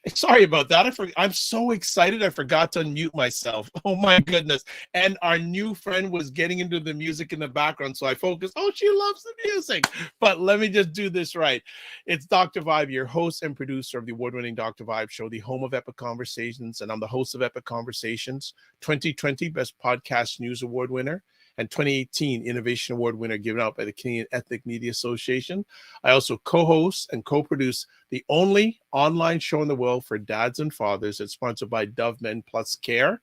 Sorry about that. I'm so excited. I forgot to unmute myself. Oh my goodness. And our new friend was getting into the music in the background. So I focused. Oh, she loves the music. But let me just do this right. It's Dr. Vibe, your host and producer of the award-winning Dr. Vibe show, the home of Epic Conversations. And I'm the host of Epic Conversations, 2020 Best Podcast News Award winner, and 2018 Innovation Award winner given out by the Canadian Ethnic Media Association. I also co-host and co-produce the only online show in the world for dads and fathers. It's sponsored by Dove Men Plus Care.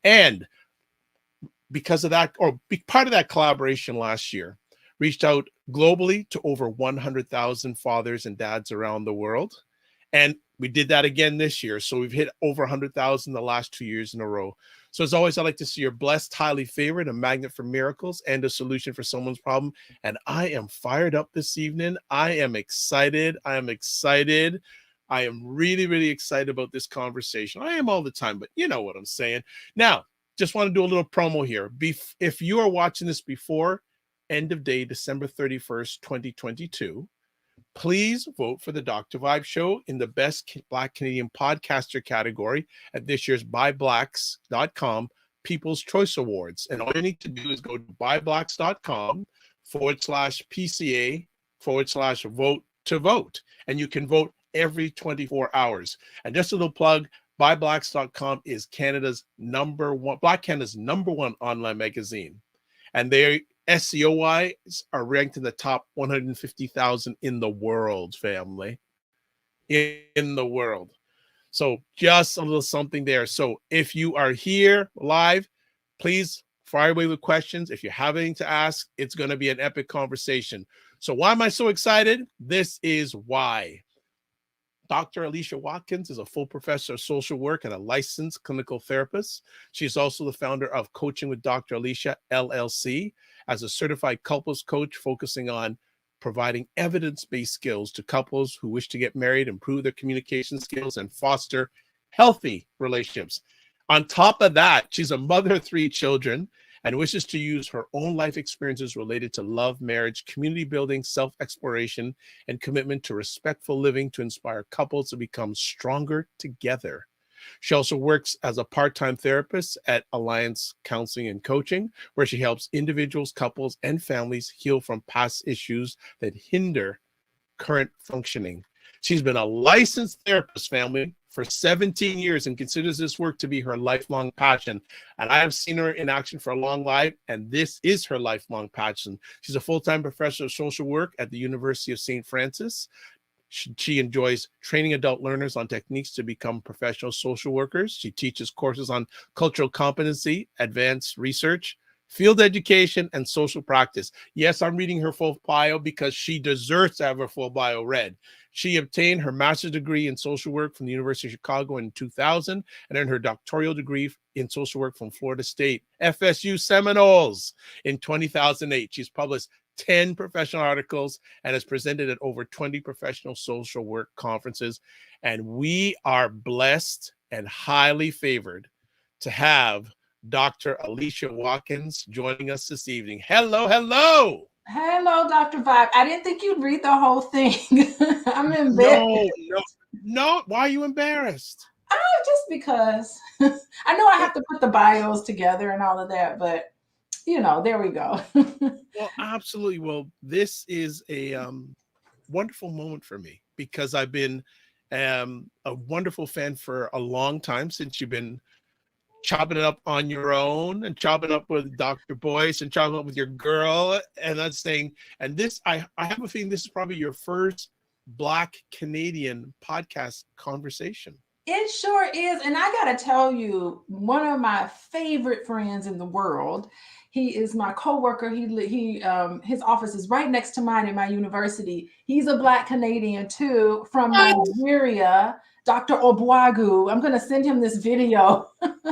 And because of that, or be part of that collaboration last year, reached out globally to over 100,000 fathers and dads around the world. And we did that again this year. So we've hit over 100,000 the last 2 years in a row. So as always, I like to see you're blessed, highly favored, a magnet for miracles, and a solution for someone's problem. And I am fired up this evening. I am excited. I am really, really excited about this conversation. I am all the time, but you know what I'm saying. Now, just want to do a little promo here. If you are watching this before end of day, December 31st, 2022, please vote for the Dr. Vibe Show in the Best Black Canadian Podcaster category at this year's BuyBlacks.com People's Choice Awards. And all you need to do is go to buyblacks.com/PCA/vote to vote. And you can vote every 24 hours. And just a little plug, buyblacks.com is Black Canada's number one online magazine. And they SEO-wise are ranked in the top 150,000 in the world, family. In the world. So just a little something there. So if you are here live, please fire away with questions. If you have anything to ask, it's going to be an epic conversation. So why am I so excited? This is why. Dr. Alicia Watkins is a full professor of social work and a licensed clinical therapist. She's also the founder of Coaching with Dr. Alicia, LLC, as a certified couples coach focusing on providing evidence-based skills to couples who wish to get married, improve their communication skills, and foster healthy relationships. On top of that, she's a mother of 3 children and wishes to use her own life experiences related to love, marriage, community building, self-exploration, and commitment to respectful living to inspire couples to become stronger together. She also works as a part-time therapist at Alliance Counseling and Coaching, where she helps individuals, couples, and families heal from past issues that hinder current functioning. She's been a licensed therapist, family, for 17 years and considers this work to be her lifelong passion. And I have seen her in action for a long life, and this is her lifelong passion. She's a full-time professor of social work at the University of St. Francis. She enjoys training adult learners on techniques to become professional social workers. She teaches courses on cultural competency, advanced research, field education, and social practice. Yes, I'm reading her full bio because she deserves to have her full bio read. She obtained her master's degree in social work from the University of Chicago in 2000 and earned her doctoral degree in social work from Florida State, FSU Seminoles, in 2008. She's published 10 professional articles and has presented at over 20 professional social work conferences. And we are blessed and highly favored to have Dr. Alicia Watkins joining us this evening. Hello, hello. Hello, Dr. Vibe. I didn't think you'd read the whole thing. I'm embarrassed. No. Why are you embarrassed? Just because I know I have to put the bios together and all of that, but there we go. Well, absolutely. Well, this is a wonderful moment for me because I've been a wonderful fan for a long time, since you've been chopping it up on your own and chopping up with Dr. Boyce and chopping up with your girl. And that's saying, and this, I have a feeling this is probably your first Black Canadian podcast conversation. It sure is. And I got to tell you, one of my favorite friends in the world, he is my coworker. His office is right next to mine in my university. He's a Black Canadian too, from Nigeria. Dr. Obuagu. I'm going to send him this video.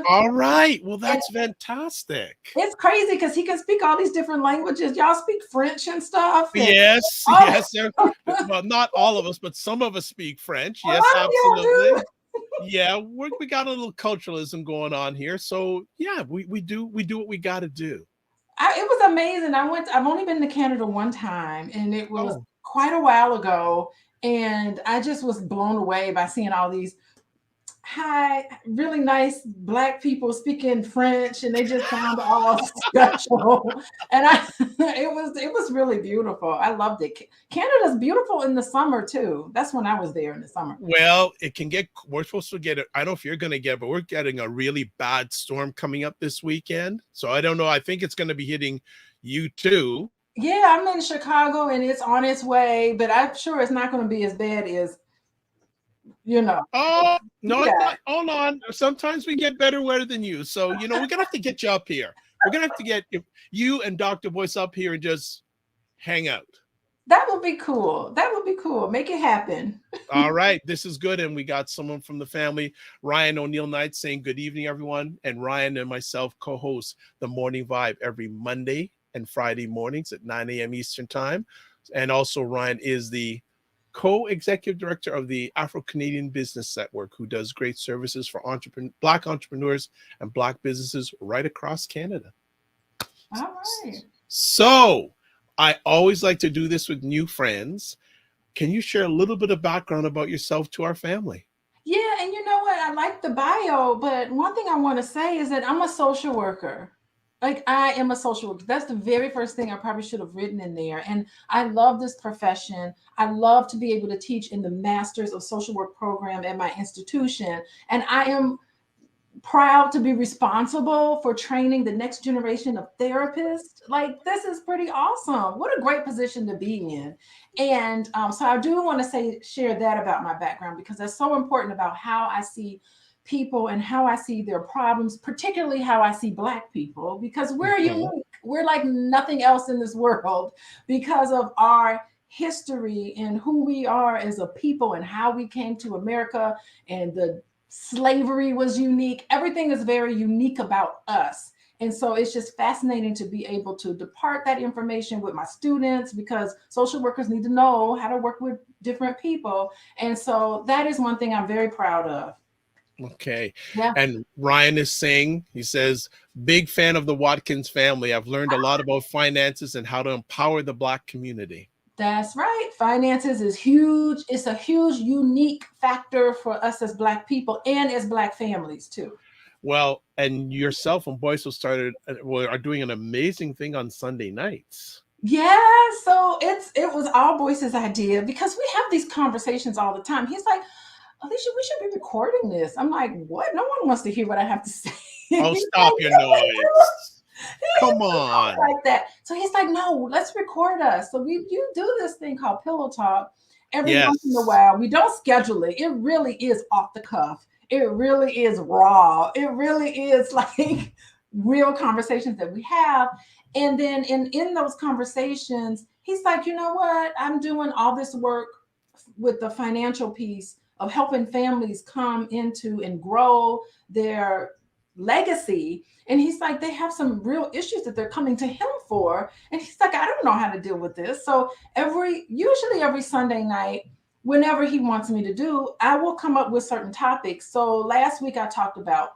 All right. Well, that's fantastic. It's crazy because he can speak all these different languages. Y'all speak French and stuff. Yes. Well, not all of us, but some of us speak French. Yes, absolutely. Yeah, we got a little culturalism going on here. So yeah, we do what we got to do. It was amazing. I've only been to Canada one time, and it was quite a while ago. And I just was blown away by seeing all these hi, really nice Black people speaking French, and they just sound all special. And it was really beautiful. I loved it. Canada's beautiful in the summer too. That's when I was there in the summer. Well, it can get, we're supposed to get it. I don't know if you're going to get it, but we're getting a really bad storm coming up this weekend. So I don't know. I think it's going to be hitting you too. Yeah, I'm in Chicago and it's on its way, but I'm sure it's not going to be as bad as, you know. Oh, no, it's Yeah. not. Hold on. Sometimes we get better weather than you. So, we're going to have to get you up here. We're going to have to get you and Dr. Boyce up here and just hang out. That would be cool. That would be cool. Make it happen. All right. This is good. And we got someone from the family, Ryan O'Neill Knight, saying good evening, everyone. And Ryan and myself co-host the Morning Vibe every Monday and Friday mornings at 9 a.m. Eastern Time. And also Ryan is the co-executive director of the Afro-Canadian Business Network, who does great services for Black entrepreneurs and Black businesses right across Canada. All right. So I always like to do this with new friends. Can you share a little bit of background about yourself to our family? Yeah, and you know what? I like the bio, but one thing I want to say is that I'm a social worker. Like I am a social worker. That's the very first thing I probably should have written in there. And I love this profession. I love to be able to teach in the Masters of Social Work program at my institution. And I am proud to be responsible for training the next generation of therapists. Like, this is pretty awesome. What a great position to be in. And so I do want to share that about my background, because that's so important about how I see people and how I see their problems, particularly how I see Black people, because we're unique. We're like nothing else in this world because of our history and who we are as a people and how we came to America, and the slavery was unique. Everything is very unique about us. And so it's just fascinating to be able to depart that information with my students, because social workers need to know how to work with different people. And so that is one thing I'm very proud of. Okay. Yeah. And Ryan is saying, he says, big fan of the Watkins family. I've learned a lot about finances and how to empower the Black community. That's right. Finances is huge. It's a huge, unique factor for us as Black people and as Black families too. Well, and yourself and Boyce are doing an amazing thing on Sunday nights. Yeah, so it was all Boyce's idea, because we have these conversations all the time. He's like, Alicia, we should be recording this. I'm like, what? No one wants to hear what I have to say. Oh, stop your noise. Come on. Like that. So he's like, no, let's record us. So you do this thing called Pillow Talk every once in a while. We don't schedule it. It really is off the cuff. It really is raw. It really is like real conversations that we have. And then in those conversations, he's like, you know what? I'm doing all this work with the financial piece of helping families come into and grow their legacy. And he's like, they have some real issues that they're coming to him for. And he's like, I don't know how to deal with this. So usually every Sunday night, whenever he wants me to do, I will come up with certain topics. So last week I talked about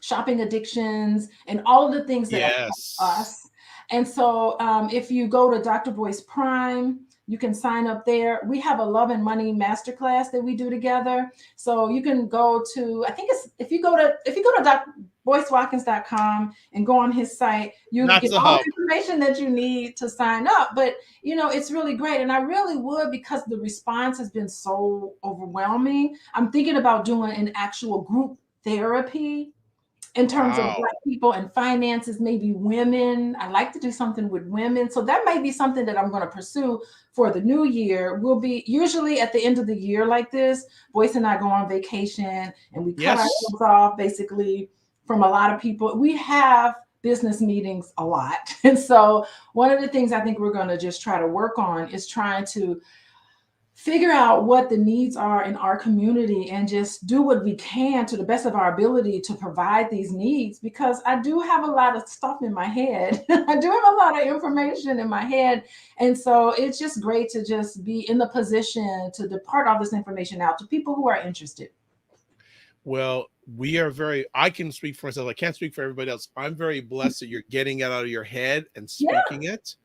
shopping addictions and all of the things that affect us. And so if you go to Dr. Boyce Prime, you can sign up there. We have a love and money masterclass that we do together. So you can go to, I think it's, if you go to boycewatkins.com and go on his site, you get all the information that you need to sign up. But it's really great. And I really would, because the response has been so overwhelming. I'm thinking about doing an actual group therapy in terms of Black people and finances, maybe women. I like to do something with women. So that might be something that I'm going to pursue for the new year. We'll be usually at the end of the year like this. Boyce and I go on vacation and we cut ourselves off basically from a lot of people. We have business meetings a lot. And so one of the things I think we're going to just try to work on is trying to figure out what the needs are in our community and just do what we can to the best of our ability to provide these needs, because I do have a lot of stuff in my head. I do have a lot of information in my head. And so it's just great to just be in the position to depart all this information out to people who are interested. Well, I can speak for myself. I can't speak for everybody else. I'm very blessed that you're getting it out of your head and speaking it,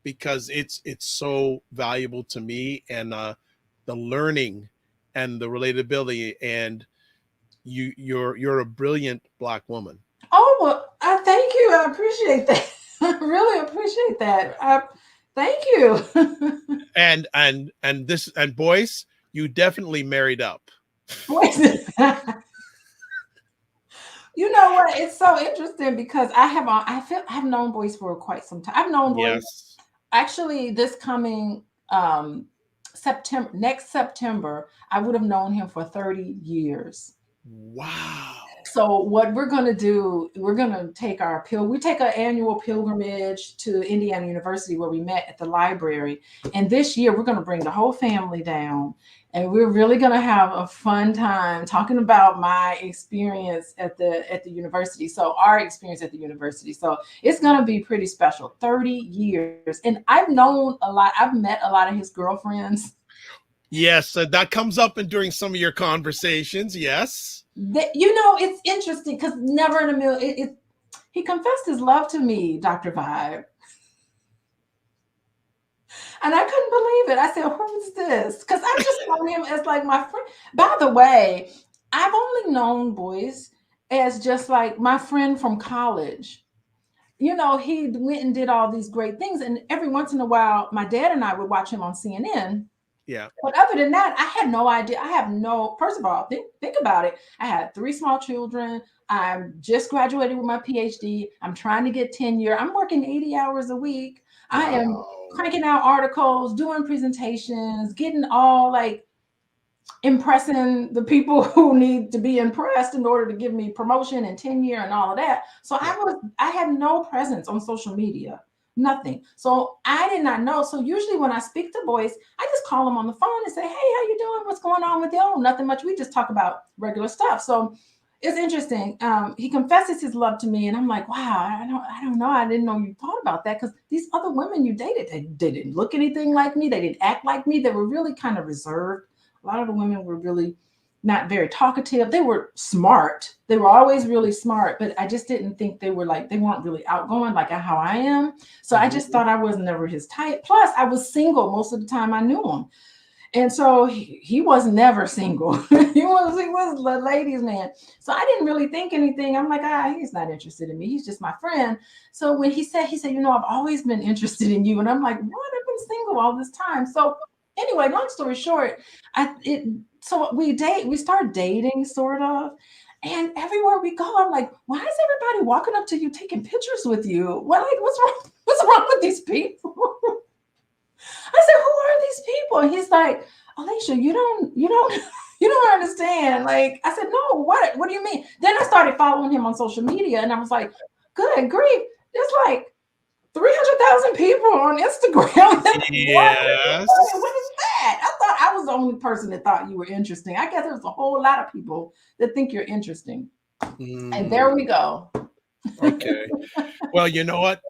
because it's so valuable to me, and the learning and the relatability. And you're a brilliant Black woman. Oh, well, I thank you. I appreciate that. I really appreciate that. Thank you. And this, and boys, you definitely married up. Boys, you know what? It's so interesting because I've known boys for quite some time. I've known boys Yes. actually this coming um next September, I would have known him for 30 years. Wow. So what we're going to do, we're going to we take an annual pilgrimage to Indiana University where we met at the library. And this year we're going to bring the whole family down and we're really going to have a fun time talking about my experience at the university. So our experience at the university. So it's going to be pretty special. 30 years. And I've met a lot of his girlfriends. Yes, that comes up in during some of your conversations. Yes. It's interesting because never in a million, he confessed his love to me, Dr. Vibe. And I couldn't believe it. I said, who's this? Because I've just known him as like my friend. By the way, I've only known boys as just like my friend from college. He went and did all these great things. And every once in a while, my dad and I would watch him on CNN. Yeah. But other than that, I had no idea. First of all, think about it. I had 3 small children. I'm just graduated with my PhD. I'm trying to get tenure. I'm working 80 hours a week. I am cranking out articles, doing presentations, getting all like impressing the people who need to be impressed in order to give me promotion and tenure and all of that. So Yeah. I had no presence on social media. Nothing. So I did not know. So usually when I speak to boys, I just call them on the phone and say, "Hey, how you doing? What's going on with you?" "Oh, nothing much. We just talk about regular stuff." So it's interesting. He confesses his love to me, and I'm like, "Wow, I don't know. I didn't know you thought about that because these other women you dated, they didn't look anything like me. They didn't act like me. They were really kind of reserved. A lot of the women were really not very talkative. They were smart. They were always really smart, but I just didn't think they weren't really outgoing like how I am. So I just thought I was never his type. Plus, I was single most of the time I knew him. And so he was never single. he was the ladies' man. So I didn't really think anything. I'm like, he's not interested in me. He's just my friend. So when he said, I've always been interested in you. And I'm like, what? I've been single all this time. So anyway, long story short, so we start dating sort of. And everywhere we go, I'm like, why is everybody walking up to you taking pictures with you? What's wrong? What's wrong with these people? I said, who are these people? And he's like, Alicia, you don't understand. Like, I said, no, what do you mean? Then I started following him on social media and I was like, good grief, there's like 300,000 people on Instagram. Yes. What is that? I thought I was the only person that thought you were interesting. I guess there's a whole lot of people that think you're interesting. And there we go. Okay. Well, you know what?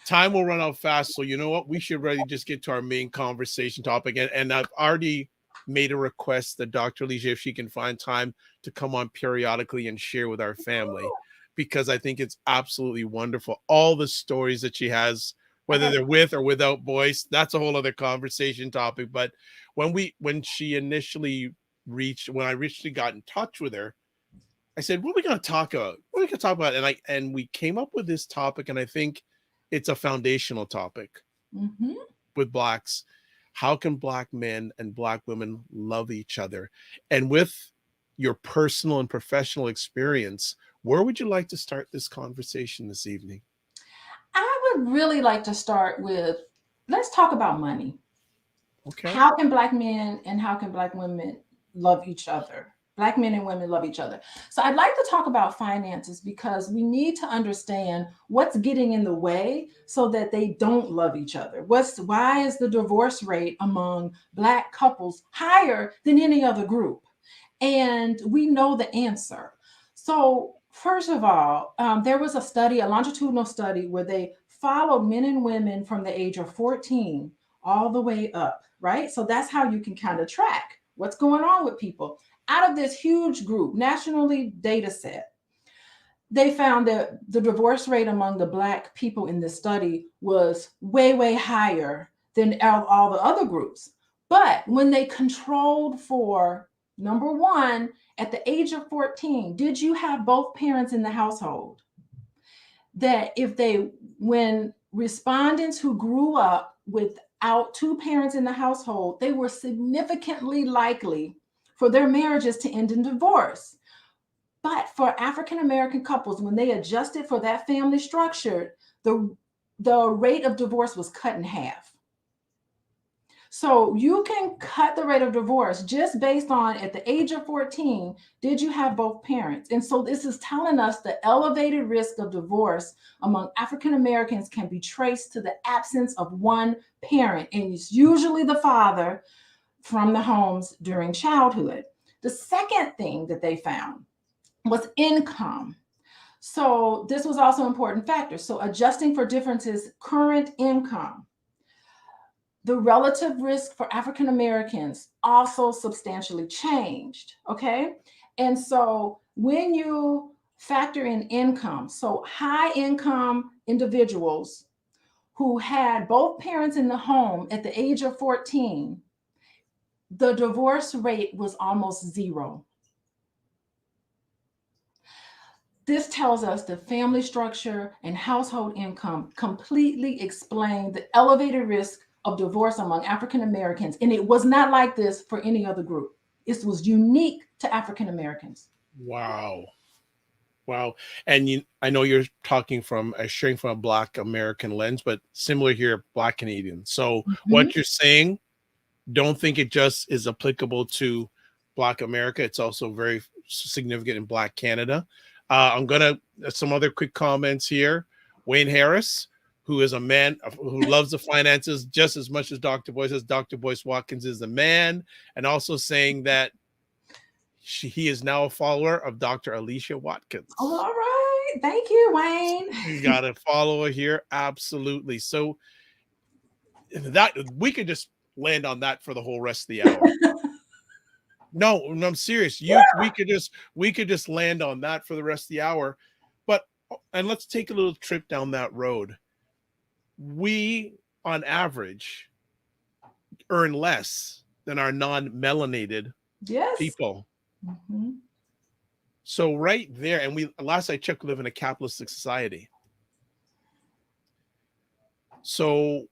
Time will run out fast. So you know what? We should really just get to our main conversation topic. And I've already made a request that Dr. Alicia, if she can find time to come on periodically and share with our family, because I think it's absolutely wonderful. All the stories that she has, whether they're with or without boys, that's a whole other conversation topic. But when I initially got in touch with her, I said, what are we going to talk about? What are we going to talk about? And we came up with this topic, and I think it's a foundational topic with Blacks. How can Black men and Black women love each other? And with your personal and professional experience, where would you like to start this conversation this evening? I would really like to start with, let's talk about money. Okay. How can Black men and how can Black women love each other? Black men and women love each other. So I'd like to talk about finances because we need to understand what's getting in the way so that they don't love each other. Why is the divorce rate among Black couples higher than any other group? And we know the answer. So first of all, there was a longitudinal study where they followed men and women from the age of 14 all the way up, right? So that's how you can kind of track what's going on with people. Out of this huge group, nationally data set, they found that the divorce rate among the Black people in this study was way, way higher than all the other groups. But when they controlled for number one, At the age of 14, did you have both parents in the household? That when respondents who grew up without two parents in the household, they were significantly likely for their marriages to end in divorce. But for African American couples, when they adjusted for that family structure, the rate of divorce was cut in half. So you can cut the rate of divorce just based on, at the age of 14, did you have both parents? And so this is telling us the elevated risk of divorce among African Americans can be traced to the absence of one parent, and it's usually the father, from the homes during childhood. The second thing that they found was income. So this was also an important factor. So adjusting for differences, current income. The relative risk for African Americans also substantially changed, okay? And so when you factor in income, so high income individuals who had both parents in the home at the age of 14, the divorce rate was almost zero. This tells us the family structure and household income completely explain the elevated risk of divorce among African Americans. And it was not like this for any other group. This was unique to African Americans. Wow. Wow. And I know you're talking from sharing from a Black American lens, but similar here, Black Canadian. So what you're saying, don't think it just is applicable to Black America. It's also very significant in Black Canada. I'm going to, some other quick comments here. Wayne Harris, who is a man who loves the finances just as much as Dr. Boyce, says Dr. Boyce Watkins is the man, and also saying that he is now a follower of Dr. Alicia Watkins. Oh, all right. Thank you, Wayne. You got a follower here. Absolutely. So that we could just land on that for the whole rest of the hour. No, I'm serious. We could just land on that for the rest of the hour. And let's take a little trip down that road. We, on average, earn less than our non-melanated people. Mm-hmm. So right there, and last I checked, we live in a capitalistic society. So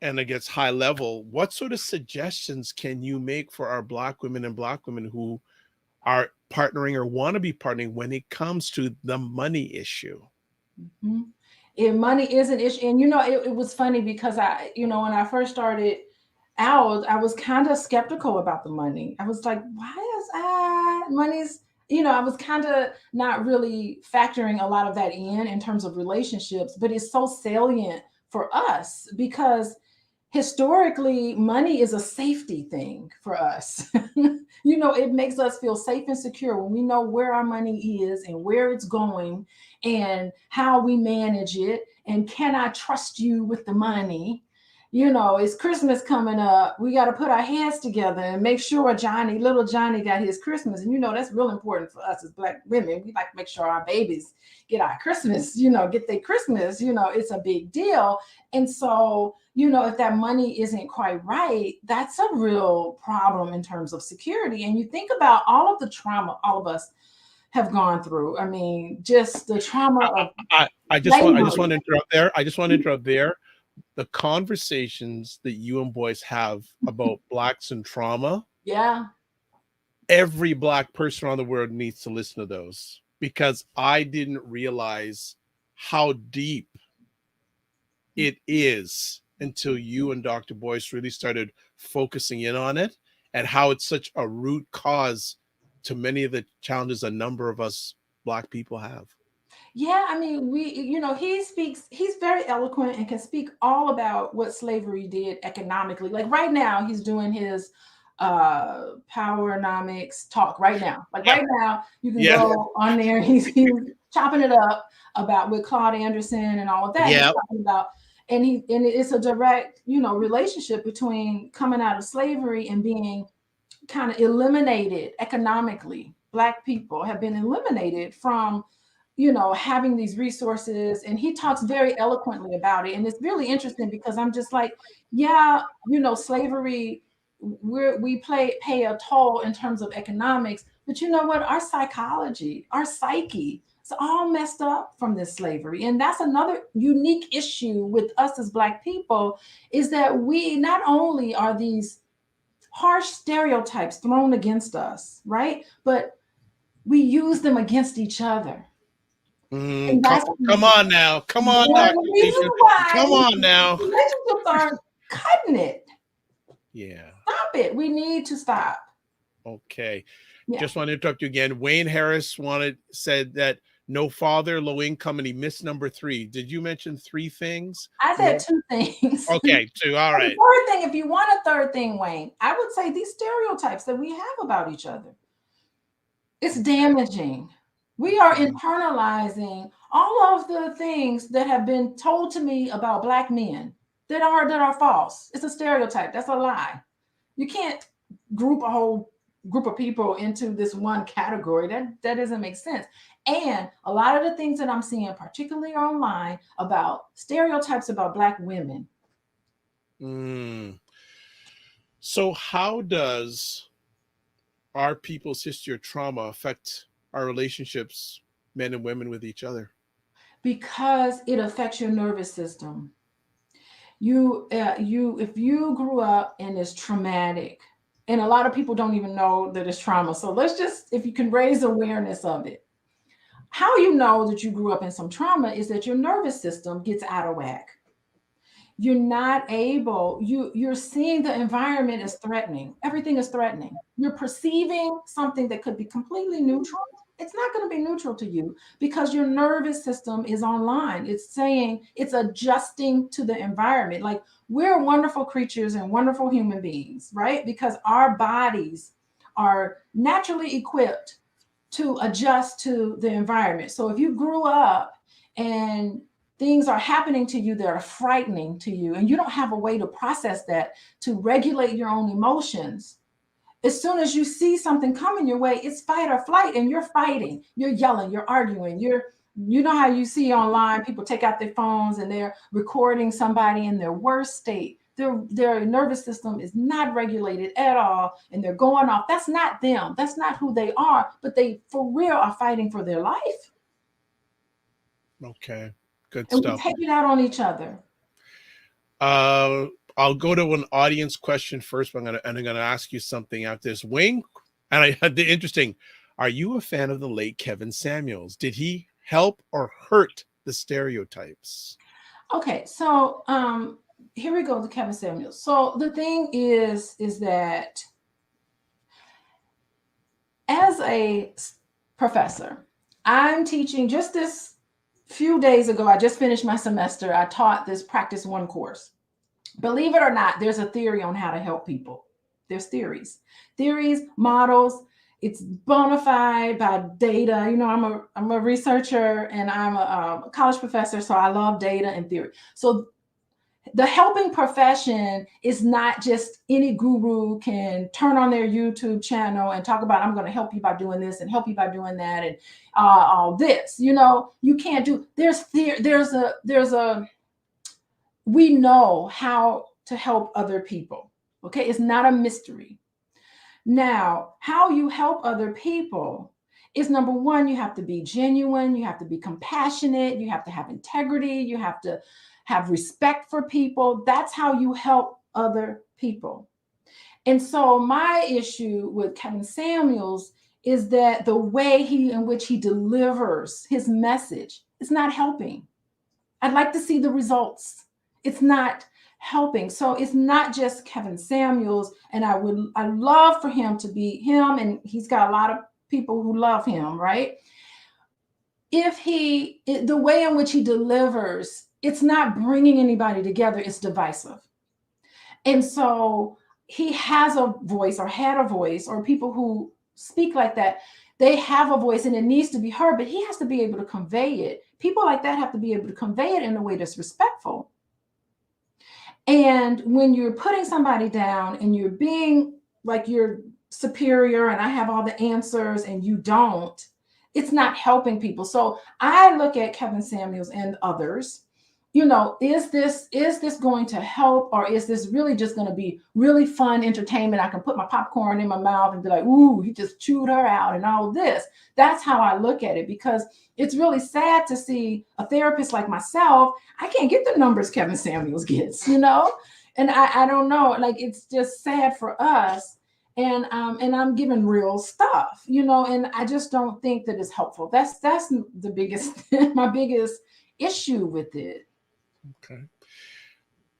and it gets high level, what sort of suggestions can you make for our Black women and Black women who are partnering or want to be partnering when it comes to the money issue? Mm-hmm. If money is an issue, and it was funny because when I first started out, I was kind of skeptical about the money. I was like, why is money's, I was kind of not really factoring a lot of that in terms of relationships, but it's so salient for us because historically, money is a safety thing for us. It makes us feel safe and secure when we know where our money is and where it's going and how we manage it. And can I trust you with the money? It's Christmas coming up. We got to put our heads together and make sure little Johnny got his Christmas. And that's real important for us as Black women. We like to make sure our babies get our Christmas, get their Christmas, it's a big deal. And so, if that money isn't quite right, that's a real problem in terms of security. And you think about all of the trauma all of us have gone through. I mean, just the trauma of I just want to interrupt there. I just want to interrupt there. The conversations that you and Boyce have about Blacks and trauma. Yeah. Every Black person around the world needs to listen to those, because I didn't realize how deep it is until you and Dr. Boyce really started focusing in on it, and how it's such a root cause to many of the challenges a number of us Black people have. Yeah, I mean, he's very eloquent and can speak all about what slavery did economically. Like right now, he's doing his Powernomics talk right now. Like right now, you can go on there. He's chopping it up about with Claude Anderson and all of that. Yeah. He's talking about, and it's a direct, relationship between coming out of slavery and being kind of eliminated economically. Black people have been eliminated from having these resources, and he talks very eloquently about it. And it's really interesting because I'm just like, slavery we pay a toll in terms of economics, but you know what? Our psychology, our psyche, it's all messed up from this slavery. And that's another unique issue with us as Black people, is that we not only are these harsh stereotypes thrown against us, right? But we use them against each other. And that's Come on now. Come on, one of Dr. the reasons Alicia. why Come on now. relationships aren't cutting it. Yeah. Stop it. We need to stop. Okay. Yeah. Just want to interrupt you again. Wayne Harris said that no father, low income, and he missed number 3. Did you mention 3 things? I said 2 things. Okay, 2. All right. The third thing, if you want a third thing, Wayne, I would say these stereotypes that we have about each other. It's damaging. We are internalizing all of the things that have been told to me about Black men that are false. It's a stereotype. That's a lie. You can't group a whole group of people into this one category. That doesn't make sense. And a lot of the things that I'm seeing, particularly online, about stereotypes about Black women. So how does our people's history of trauma affect our relationships, men and women, with each other? Because it affects your nervous system. If you grew up and it's traumatic, and a lot of people don't even know that it's trauma. So let's just, if you can raise awareness of it. How you know that you grew up in some trauma is that your nervous system gets out of whack. You're not able, you're seeing the environment as threatening. Everything is threatening. You're perceiving something that could be completely neutral. It's not going to be neutral to you because your nervous system is online. It's saying, it's adjusting to the environment. Like, we're wonderful creatures and wonderful human beings, right? Because our bodies are naturally equipped to adjust to the environment. So if you grew up and things are happening to you that are frightening to you, and you don't have a way to process that, to regulate your own emotions, as soon as you see something coming your way, it's fight or flight, and you're fighting, you're yelling, you're arguing, you know how you see online, people take out their phones and they're recording somebody in their worst state. Their nervous system is not regulated at all, and they're going off. That's not them. That's not who they are, but they for real are fighting for their life. Okay, good and stuff. We take it out on each other. I'll go to an audience question first, but I'm gonna ask you something after this. Wayne, and I had the interesting. Are you a fan of the late Kevin Samuels? Did he help or hurt the stereotypes? Okay, so here we go to Kevin Samuels. So the thing is that as a professor, I'm teaching. Just this few days ago, I just finished my semester. I taught this practice 1 course. Believe it or not, there's a theory on how to help people. There's theories, models. It's bona fide by data. You know, I'm a researcher and I'm a college professor, so I love data and theory. So the helping profession is not just any guru can turn on their YouTube channel and talk about, I'm going to help you by doing this and help you by doing that and all this. You know, you can't do. We know how to help other people. Okay, it's not a mystery. Now, how you help other people is, number 1, you have to be genuine, you have to be compassionate, you have to have integrity, you have to have respect for people. That's how you help other people. And so my issue with Kevin Samuels is that the way in which he delivers his message is not helping. I'd like to see the results. It's not helping. So it's not just Kevin Samuels, and I love for him to be him, and he's got a lot of people who love him, right? The way in which he delivers, it's not bringing anybody together, it's divisive. And so he has a voice, or had a voice, or people who speak like that, they have a voice and it needs to be heard, but he has to be able to convey it. People like that have to be able to convey it in a way that's respectful. And when you're putting somebody down and you're being like you're superior and I have all the answers and you don't, it's not helping people. So I look at Kevin Samuels and others you know, is this going to help, or is this really just going to be really fun entertainment? I can put my popcorn in my mouth and be like, ooh, he just chewed her out and all of this. That's how I look at it, because it's really sad to see a therapist like myself. I can't get the numbers Kevin Samuels gets, you know? And I don't know, like, it's just sad for us. And I'm given real stuff, you know, and I just don't think that it's helpful. That's the biggest my biggest issue with it. Okay.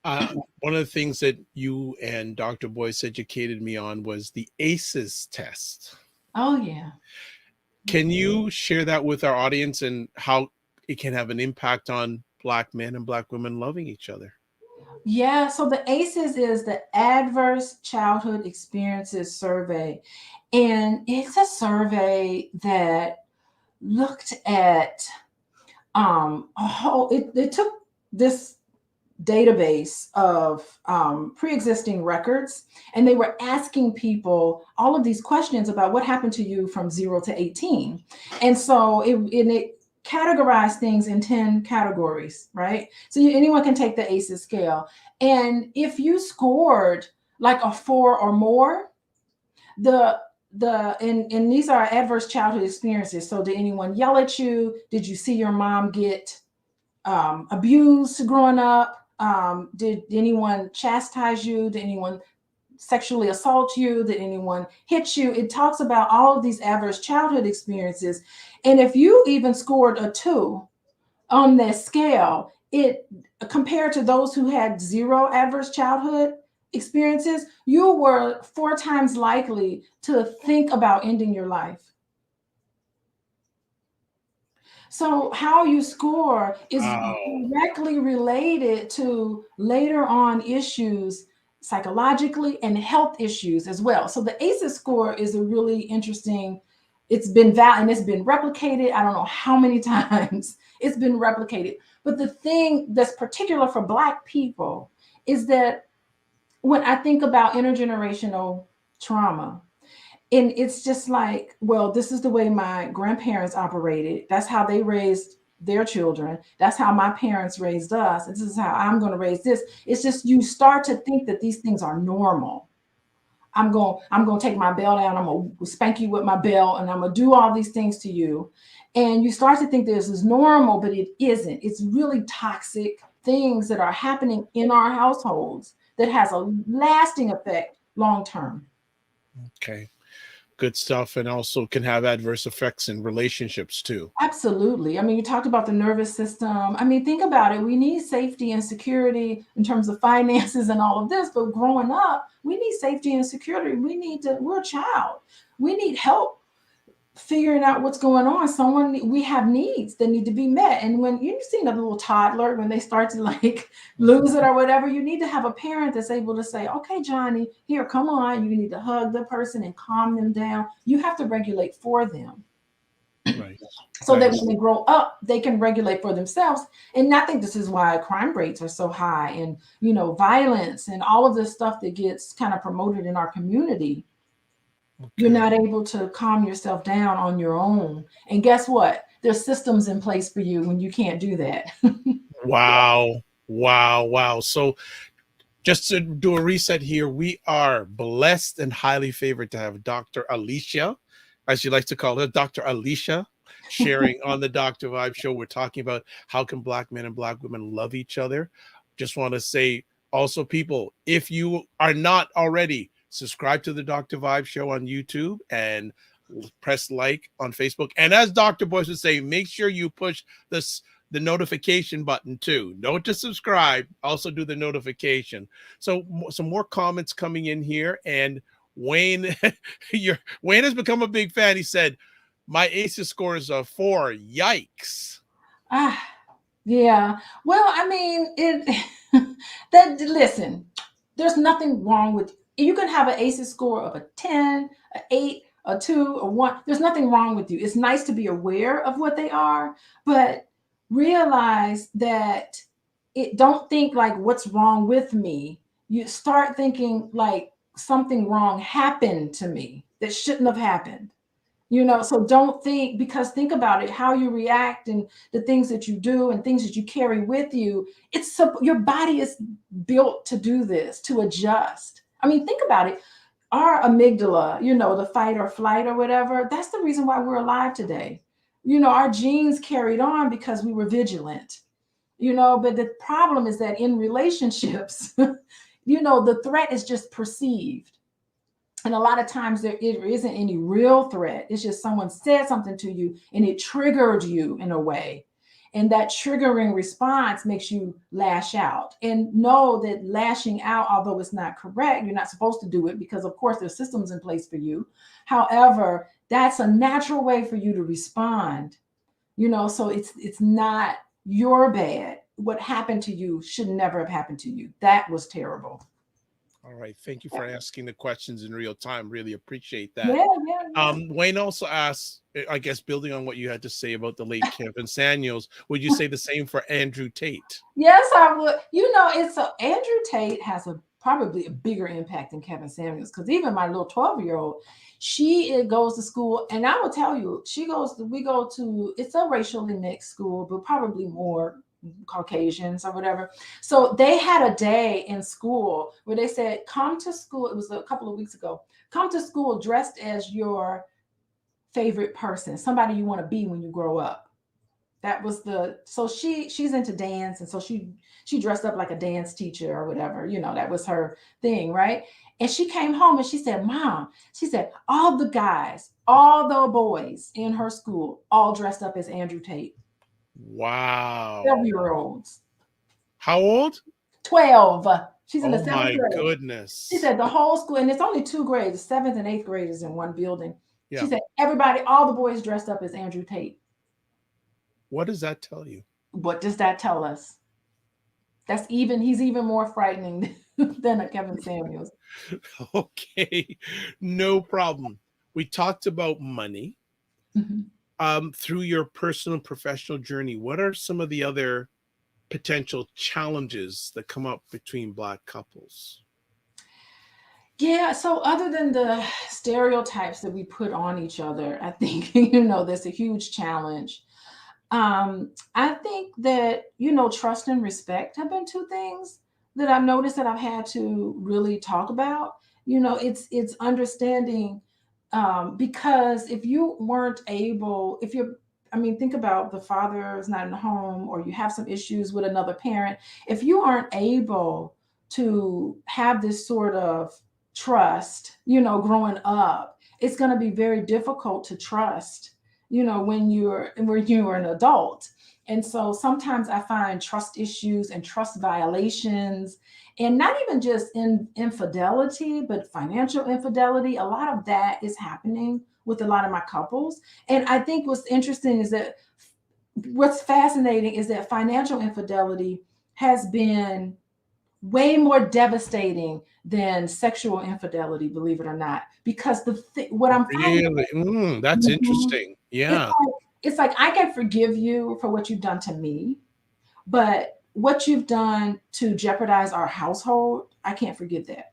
One of the things that you and Dr. Boyce educated me on was the ACEs test. Oh yeah. Can you share that with our audience and how it can have an impact on Black men and Black women loving each other? Yeah, so the ACEs is the Adverse Childhood Experiences Survey. And it's a survey that looked at a whole, it took this database of pre-existing records, and they were asking people all of these questions about what happened to you from 0 to 18. And so it categorized things in 10 categories, right? So anyone can take the ACEs scale, and if you scored like a 4 or more, and these are adverse childhood experiences. So did anyone yell at you? Did you see your mom get abused growing up? Did anyone chastise you? Did anyone sexually assault you? Did anyone hit you? It talks about all of these adverse childhood experiences. And if you even scored a 2 on that scale, it compared to those who had 0 adverse childhood experiences, you were 4 times likely to think about ending your life. So how you score is directly related to later on issues psychologically and health issues as well. So the ACEs score is a really interesting, it's been and it's been replicated. I don't know how many times it's been replicated. But the thing that's particular for Black people is that when I think about intergenerational trauma, and it's just like, well, this is the way my grandparents operated. That's how they raised their children. That's how my parents raised us. This is how I'm going to raise this. It's just you start to think that these things are normal. I'm going to take my belt down. I'm going to spank you with my belt, and I'm going to do all these things to you. And you start to think this is normal, but it isn't. It's really toxic things that are happening in our households that has a lasting effect long term. Okay. Good stuff, and also can have adverse effects in relationships too. Absolutely. I mean, you talked about the nervous system. I mean, think about it. We need safety and security in terms of finances and all of this, but growing up, we need safety and security. We're a child. We need help figuring out what's going on. We have needs that need to be met. And when you've seen a little toddler, when they start to like lose it or whatever, you need to have a parent that's able to say, okay, Johnny, here, come on. You need to hug the person and calm them down. You have to regulate for them. Right. So that when they grow up, they can regulate for themselves. And I think this is why crime rates are so high, and, you know, violence and all of this stuff that gets kind of promoted in our community. Okay. You're not able to calm yourself down on your own. And guess what? There's systems in place for you when you can't do that. Wow. Wow. Wow. So just to do a reset here, we are blessed and highly favored to have Dr. Alicia, as she likes to call her, Dr. Alicia, sharing on the Dr. Vibe Show. We're talking about how can Black men and Black women love each other. Just want to say also, people, if you are not already, subscribe to the Dr. Vibe Show on YouTube and press like on Facebook. And as Dr. Boyce would say, make sure you push the notification button too. Note to subscribe, also do the notification. So some more comments coming in here. And Wayne, Wayne has become a big fan. He said, my ACEs score is a 4. Yikes. Yeah. Well, I mean, listen, there's nothing wrong with, you can have an ACEs score of a 10, an 8, a 2, a 1. There's nothing wrong with you. It's nice to be aware of what they are, but realize that don't think like what's wrong with me. You start thinking like something wrong happened to me that shouldn't have happened. So don't think, because think about it, how you react and the things that you do and things that you carry with you. Your body is built to do this, to adjust. I mean, think about it. Our amygdala, the fight or flight or whatever, that's the reason why we're alive today. Our genes carried on because we were vigilant, but the problem is that in relationships, the threat is just perceived. And a lot of times there isn't any real threat. It's just someone said something to you and it triggered you in a way. And that triggering response makes you lash out. And know that lashing out, although it's not correct, you're not supposed to do it because, of course, there's systems in place for you. However, that's a natural way for you to respond. So it's not your bad. What happened to you should never have happened to you. That was terrible. All right. Thank you for asking the questions in real time. Really appreciate that. Yeah. Wayne also asked, I guess, building on what you had to say about the late Kevin Samuels, would you say the same for Andrew Tate? Yes, I would. Andrew Tate has probably a bigger impact than Kevin Samuels, because even my little 12-year-old, she goes to school, and I will tell you, it's a racially mixed school, but probably more Caucasians or whatever. So they had a day in school where they said, come to school. It was a couple of weeks ago. Come to school dressed as your favorite person, somebody you want to be when you grow up. That was so she's into dance. And so she dressed up like a dance teacher or whatever, that was her thing. Right. And she came home and she said, Mom, she said, all the guys, all the boys in her school, all dressed up as Andrew Tate. Wow. 12-year-olds. How old? 12. She's in the 7th grade. Oh my grade. goodness. She said the whole school, and it's only 2 grades, 7th and 8th graders in one building. Yeah. She said everybody, all the boys dressed up as Andrew Tate. What does that tell you? What does that tell us? He's even more frightening than a Kevin Samuels. Okay, no problem. We talked about money. Through your personal and professional journey, what are some of the other potential challenges that come up between Black couples? Yeah, so other than the stereotypes that we put on each other, I think, there's a huge challenge. I think that, trust and respect have been 2 things that I've noticed that I've had to really talk about. It's understanding, because if you weren't able, think about the father is not in the home, or you have some issues with another parent. If you aren't able to have this sort of trust, growing up, it's going to be very difficult to trust, when you're an adult. And so sometimes I find trust issues and trust violations, and not even just in infidelity, but financial infidelity. A lot of that is happening with a lot of my couples. And I think what's fascinating is that financial infidelity has been way more devastating than sexual infidelity, believe it or not, because what I'm finding, that's interesting. Yeah. It's like I can forgive you for what you've done to me, but what you've done to jeopardize our household, I can't forgive that.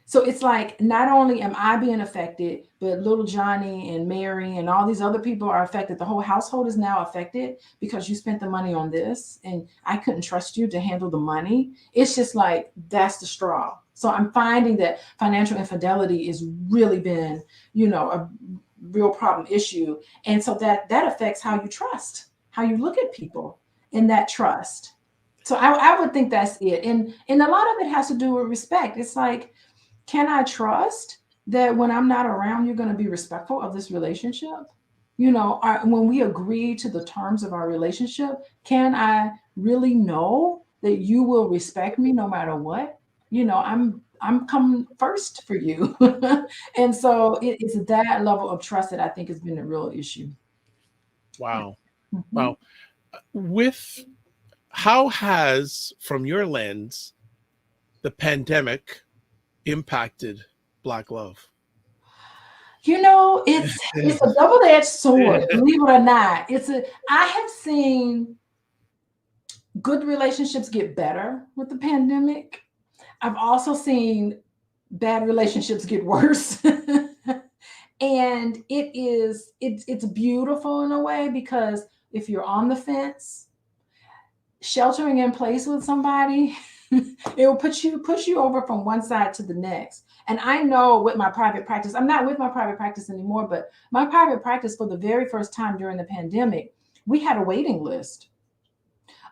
So it's like, not only am I being affected, but little Johnny and Mary and all these other people are affected. The whole household is now affected because you spent the money on this, and I couldn't trust you to handle the money. It's just like, that's the straw. So I'm finding that financial infidelity has really been, a real problem issue. And so that affects how you trust, how you look at people, and that trust. So I would think that's it. And a lot of it has to do with respect. It's like, can I trust that when I'm not around, you're going to be respectful of this relationship? When we agree to the terms of our relationship, can I really know that you will respect me no matter what? I'm coming first for you. And so it's that level of trust that I think has been a real issue. Wow. Wow. How has, from your lens, the pandemic impacted Black love? It's a double-edged sword, believe it or not. I have seen good relationships get better with the pandemic. I've also seen bad relationships get worse. And it's beautiful in a way, because if you're on the fence, sheltering in place with somebody, it will push you over from one side to the next. And I know with my private practice, I'm not with my private practice anymore, but my private practice, for the very first time during the pandemic, we had a waiting list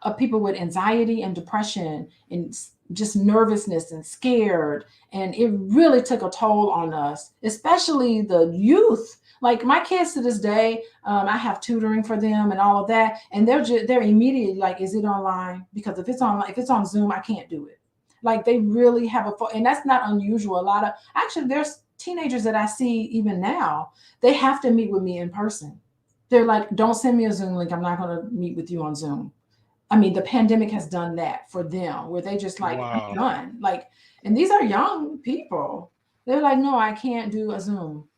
of people with anxiety and depression and just nervousness and scared. And it really took a toll on us, especially the youth. Like my kids to this day, I have tutoring for them and all of that, and they're immediately like, "Is it online?" Because if it's on Zoom, I can't do it. Like they really have and that's not unusual. A lot of actually, there's teenagers that I see even now. They have to meet with me in person. They're like, "Don't send me a Zoom link. I'm not going to meet with you on Zoom." I mean, the pandemic has done that for them, where they just like, "I'm Wow. done." Like, and these are young people. They're like, "No, I can't do a Zoom.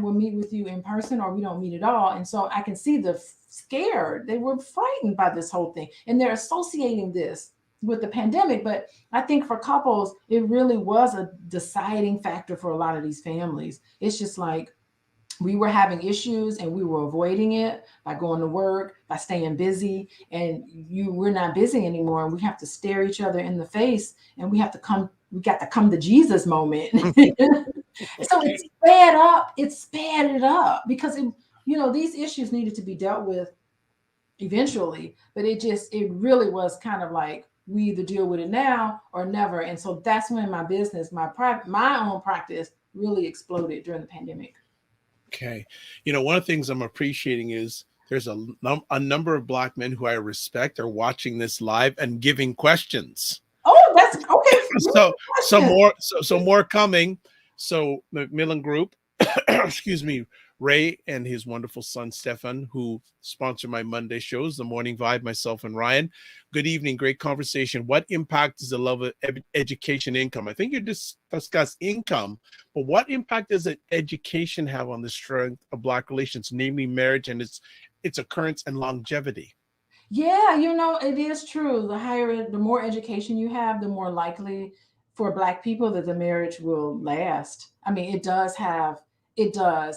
Will meet with you in person, or we don't meet at all." And so I can see the scared. They were frightened by this whole thing, and they're associating this with the pandemic. But I think for couples, it really was a deciding factor for a lot of these families. It's just like, we were having issues and we were avoiding it by going to work, by staying busy, and we're not busy anymore, and we have to stare each other in the face, and we got to come to Jesus moment. So Okay. it sped it up, because these issues needed to be dealt with eventually, but it really was kind of like, we either deal with it now or never. And so that's when my business, my own practice, really exploded during the pandemic. Okay. One of the things I'm appreciating is there's a number of Black men who I respect are watching this live and giving questions. Oh, that's okay. So some Question. more, so more coming. So Macmillan Group, excuse me, Ray and his wonderful son Stefan, who sponsor my Monday shows, The Morning Vibe, myself and Ryan. Good evening, great conversation. What impact does the level of education income? I think you just discussed income, but what impact does education have on the strength of Black relations, namely marriage and its occurrence and longevity? Yeah, it is true. The more education you have, the more likely for Black people that the marriage will last. I mean, it does.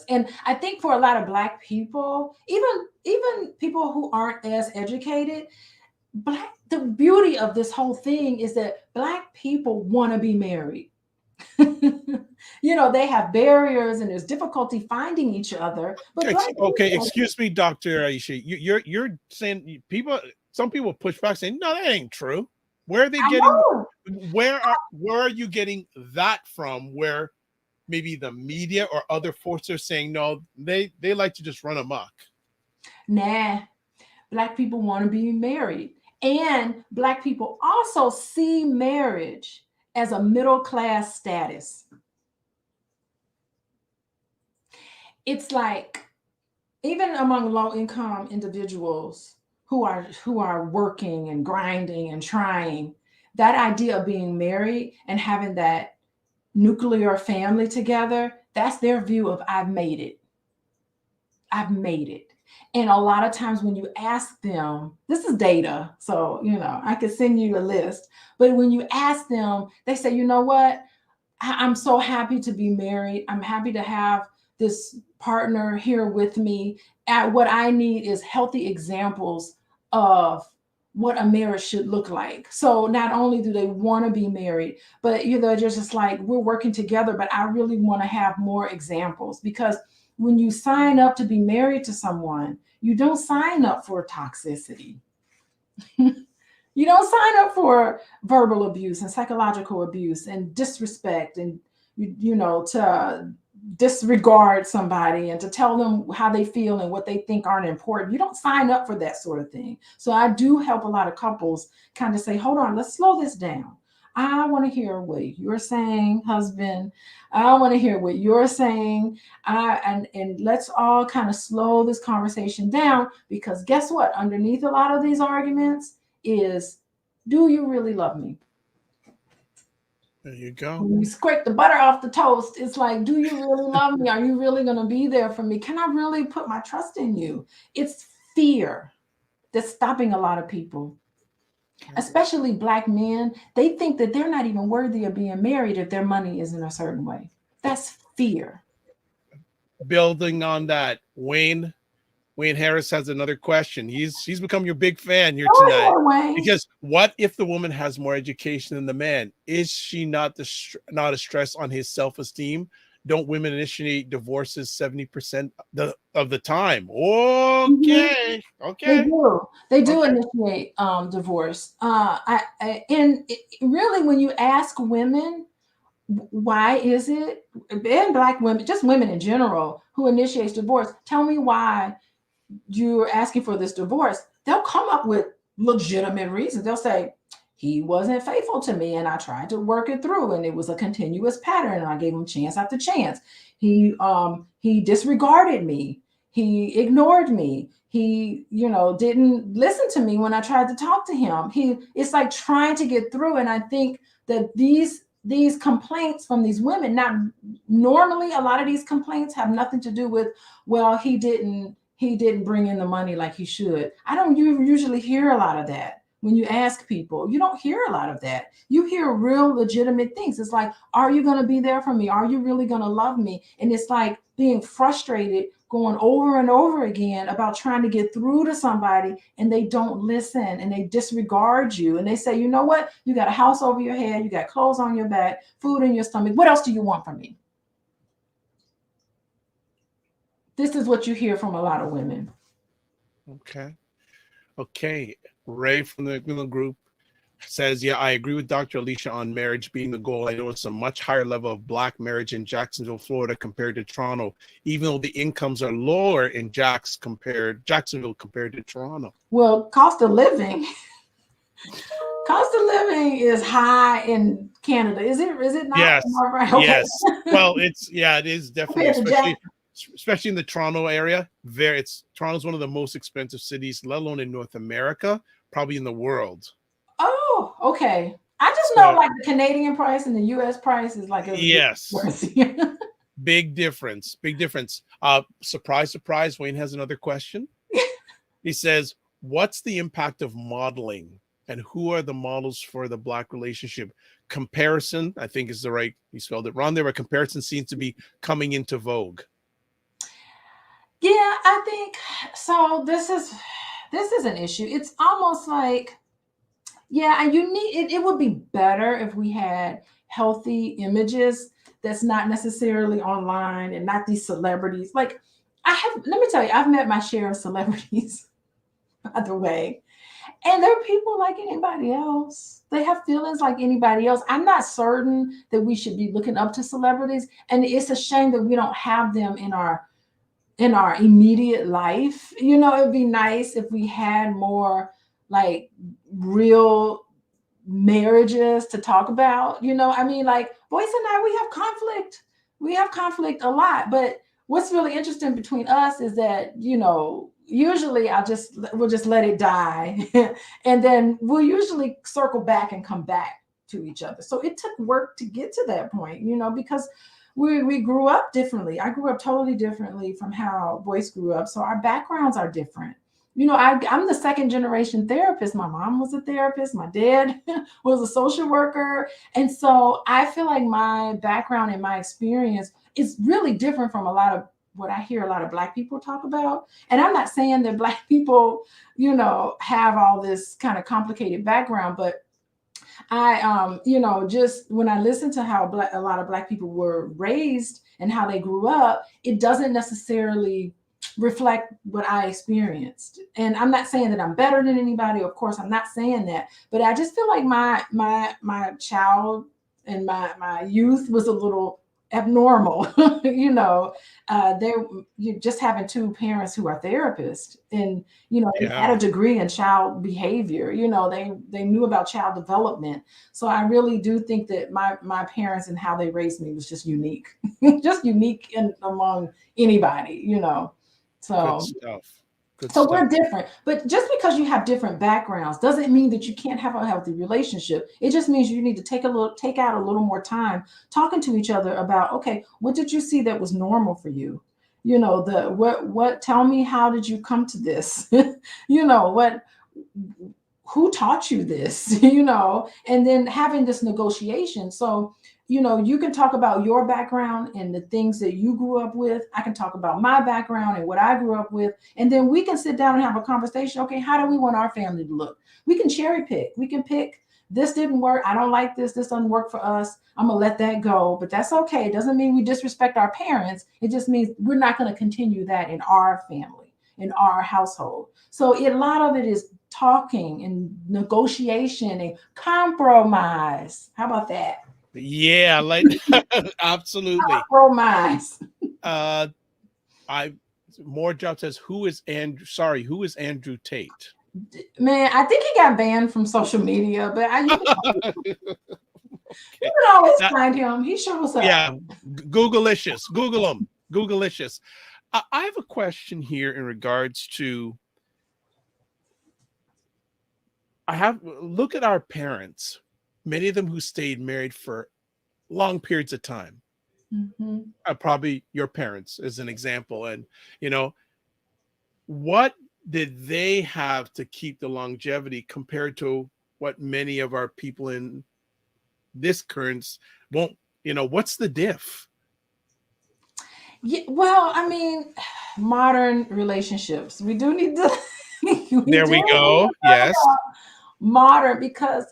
And I think for a lot of Black people, even people who aren't as educated, the beauty of this whole thing is that Black people want to be married. They have barriers and there's difficulty finding each other, but Black Okay, people, excuse me, Dr. Aisha. You're saying some people push back saying, no, that ain't true. Where are they I getting know. where are you getting that from? Where maybe the media or other forces are saying no, they like to just run amok. Nah, Black people want to be married. And Black people also see marriage as a middle class status. It's like, even among low income individuals who are working and grinding and trying, that idea of being married and having that nuclear family together, that's their view of, I've made it. I've made it. And a lot of times when you ask them, this is data, so I could send you a list, but when you ask them, they say, "You know what? I'm so happy to be married. I'm happy to have this partner here with me. What I need is healthy examples of what a marriage should look like." So not only do they want to be married, but they're just like, "We're working together, but I really want to have more examples." Because when you sign up to be married to someone, you don't sign up for toxicity. You don't sign up for verbal abuse and psychological abuse and disrespect, and to disregard somebody and to tell them how they feel and what they think aren't important. You don't sign up for that sort of thing. So I do help a lot of couples kind of say, "Hold on, let's slow this down. I want to hear what you're saying, husband. I want to hear what you're saying. And let's all kind of slow this conversation down, because guess what? Underneath a lot of these arguments is, do you really love me?" There you go. When you scrape the butter off the toast, it's like, do you really love me? Are you really going to be there for me? Can I really put my trust in you? It's fear that's stopping a lot of people, especially Black men. They think that they're not even worthy of being married if their money isn't a certain way. That's fear. building on that, Wayne Harris has another question. He's become your big fan here Go tonight. ahead, Wayne. Because what if the woman has more education than the man? Is she not a stress on his self-esteem? Don't women initiate divorces 70% of the time? Mhm. Okay, They okay, do. They do okay. initiate divorce. And really, when you ask women, why is it, and Black women, just women in general, who initiates divorce, tell me why you're asking for this divorce, they'll come up with legitimate reasons. They'll say, he wasn't faithful to me and I tried to work it through and it was a continuous pattern and I gave him chance after chance. He disregarded me. He ignored me. He, didn't listen to me when I tried to talk to him. It's like trying to get through. And I think that these complaints from these women, not normally, a lot of these complaints have nothing to do with, well, he didn't bring in the money like he should. I don't usually hear a lot of that. When you ask people, you don't hear a lot of that. You hear real legitimate things. It's like, are you going to be there for me? Are you really going to love me? And it's like being frustrated going over and over again about trying to get through to somebody and they don't listen and they disregard you. And they say, you know what? You got a house over your head. You got clothes on your back, food in your stomach. What else do you want from me? This is what you hear from a lot of women. Okay. Okay. Ray from the group says, yeah, I agree with Dr. Alicia on marriage being the goal. I notice a much higher level of Black marriage in Jacksonville, Florida compared to Toronto, even though the incomes are lower in Jacksonville compared to Toronto. Well, cost of living is high in Canada. Is it not? Am Yes. I right? Okay. Yes. Well, it is definitely, Compared to Jack. especially in the Toronto area. Toronto's one of the most expensive cities, let alone in North America, probably in the world. Oh, okay. I just know So like the Canadian price and the US price is like a yes, difference. big difference. Big difference. Surprise, surprise. Wayne has another question. He says, what's the impact of modeling and who are the models for the Black relationship? Comparison, I think is the right, he spelled it wrong there, but comparison seems to be coming into vogue. Yeah, I think so. This is an issue. It's almost like, yeah, and it would be better if we had healthy images that's not necessarily online and not these celebrities. Like let me tell you, I've met my share of celebrities, by the way. And they're people like anybody else. They have feelings like anybody else. I'm not certain that we should be looking up to celebrities. And it's a shame that we don't have them in our immediate life. It'd be nice if we had more like real marriages to talk about. I mean, like Boyce and I, we have conflict a lot. But what's really interesting between us is that, usually we'll just let it die. And then we'll usually circle back and come back to each other. So it took work to get to that point, because we grew up differently. I grew up totally differently from how Boyce grew up. So our backgrounds are different. I'm the second generation therapist. My mom was a therapist. My dad was a social worker. And so I feel like my background and my experience is really different from a lot of what I hear a lot of Black people talk about. And I'm not saying that Black people, have all this kind of complicated background, but just when I listen to how a lot of Black people were raised and how they grew up, it doesn't necessarily reflect what I experienced. And I'm not saying that I'm better than anybody. Of course, I'm not saying that. But I just feel like my child and my youth was a little abnormal. You just having two parents who are therapists and they had a degree in child behavior. They knew about child development. So I really do think that my parents and how they raised me was just unique. Just unique among anybody. Good So stuff. Good so stuff. we're different. But just because you have different backgrounds doesn't mean that you can't have a healthy relationship. It just means you need to take out a little more time talking to each other about, okay, what did you see that was normal for you? Tell me, how did you come to this? Who taught you this? And then having this negotiation. So you know, you can talk about your background and the things that you grew up with. I can talk about my background and what I grew up with. And then we can sit down and have a conversation. Okay, how do we want our family to look? We can cherry pick. We can pick, this didn't work. I don't like this. This doesn't work for us. I'm going to let that go. But that's okay. It doesn't mean we disrespect our parents. It just means we're not going to continue that in our family, in our household. So a lot of it is talking and negotiation and compromise. How about that? Yeah, like absolutely. Compromise. Uh, I More job says, who is Andrew? Sorry, who is Andrew Tate? Man, I think he got banned from social media, but Okay. you can always That, find him. He shows up. yeah, Googleicious, Google him, Googleicious. I have a question here in regards to. Look at our parents, many of them who stayed married for long periods of time. Mm-hmm. Probably your parents as an example. And, you know, what did they have to keep the longevity compared to what many of our people in this current won't, you know, what's the diff? Yeah, well, I mean, modern relationships. We do need to There we go. Yes. modern, because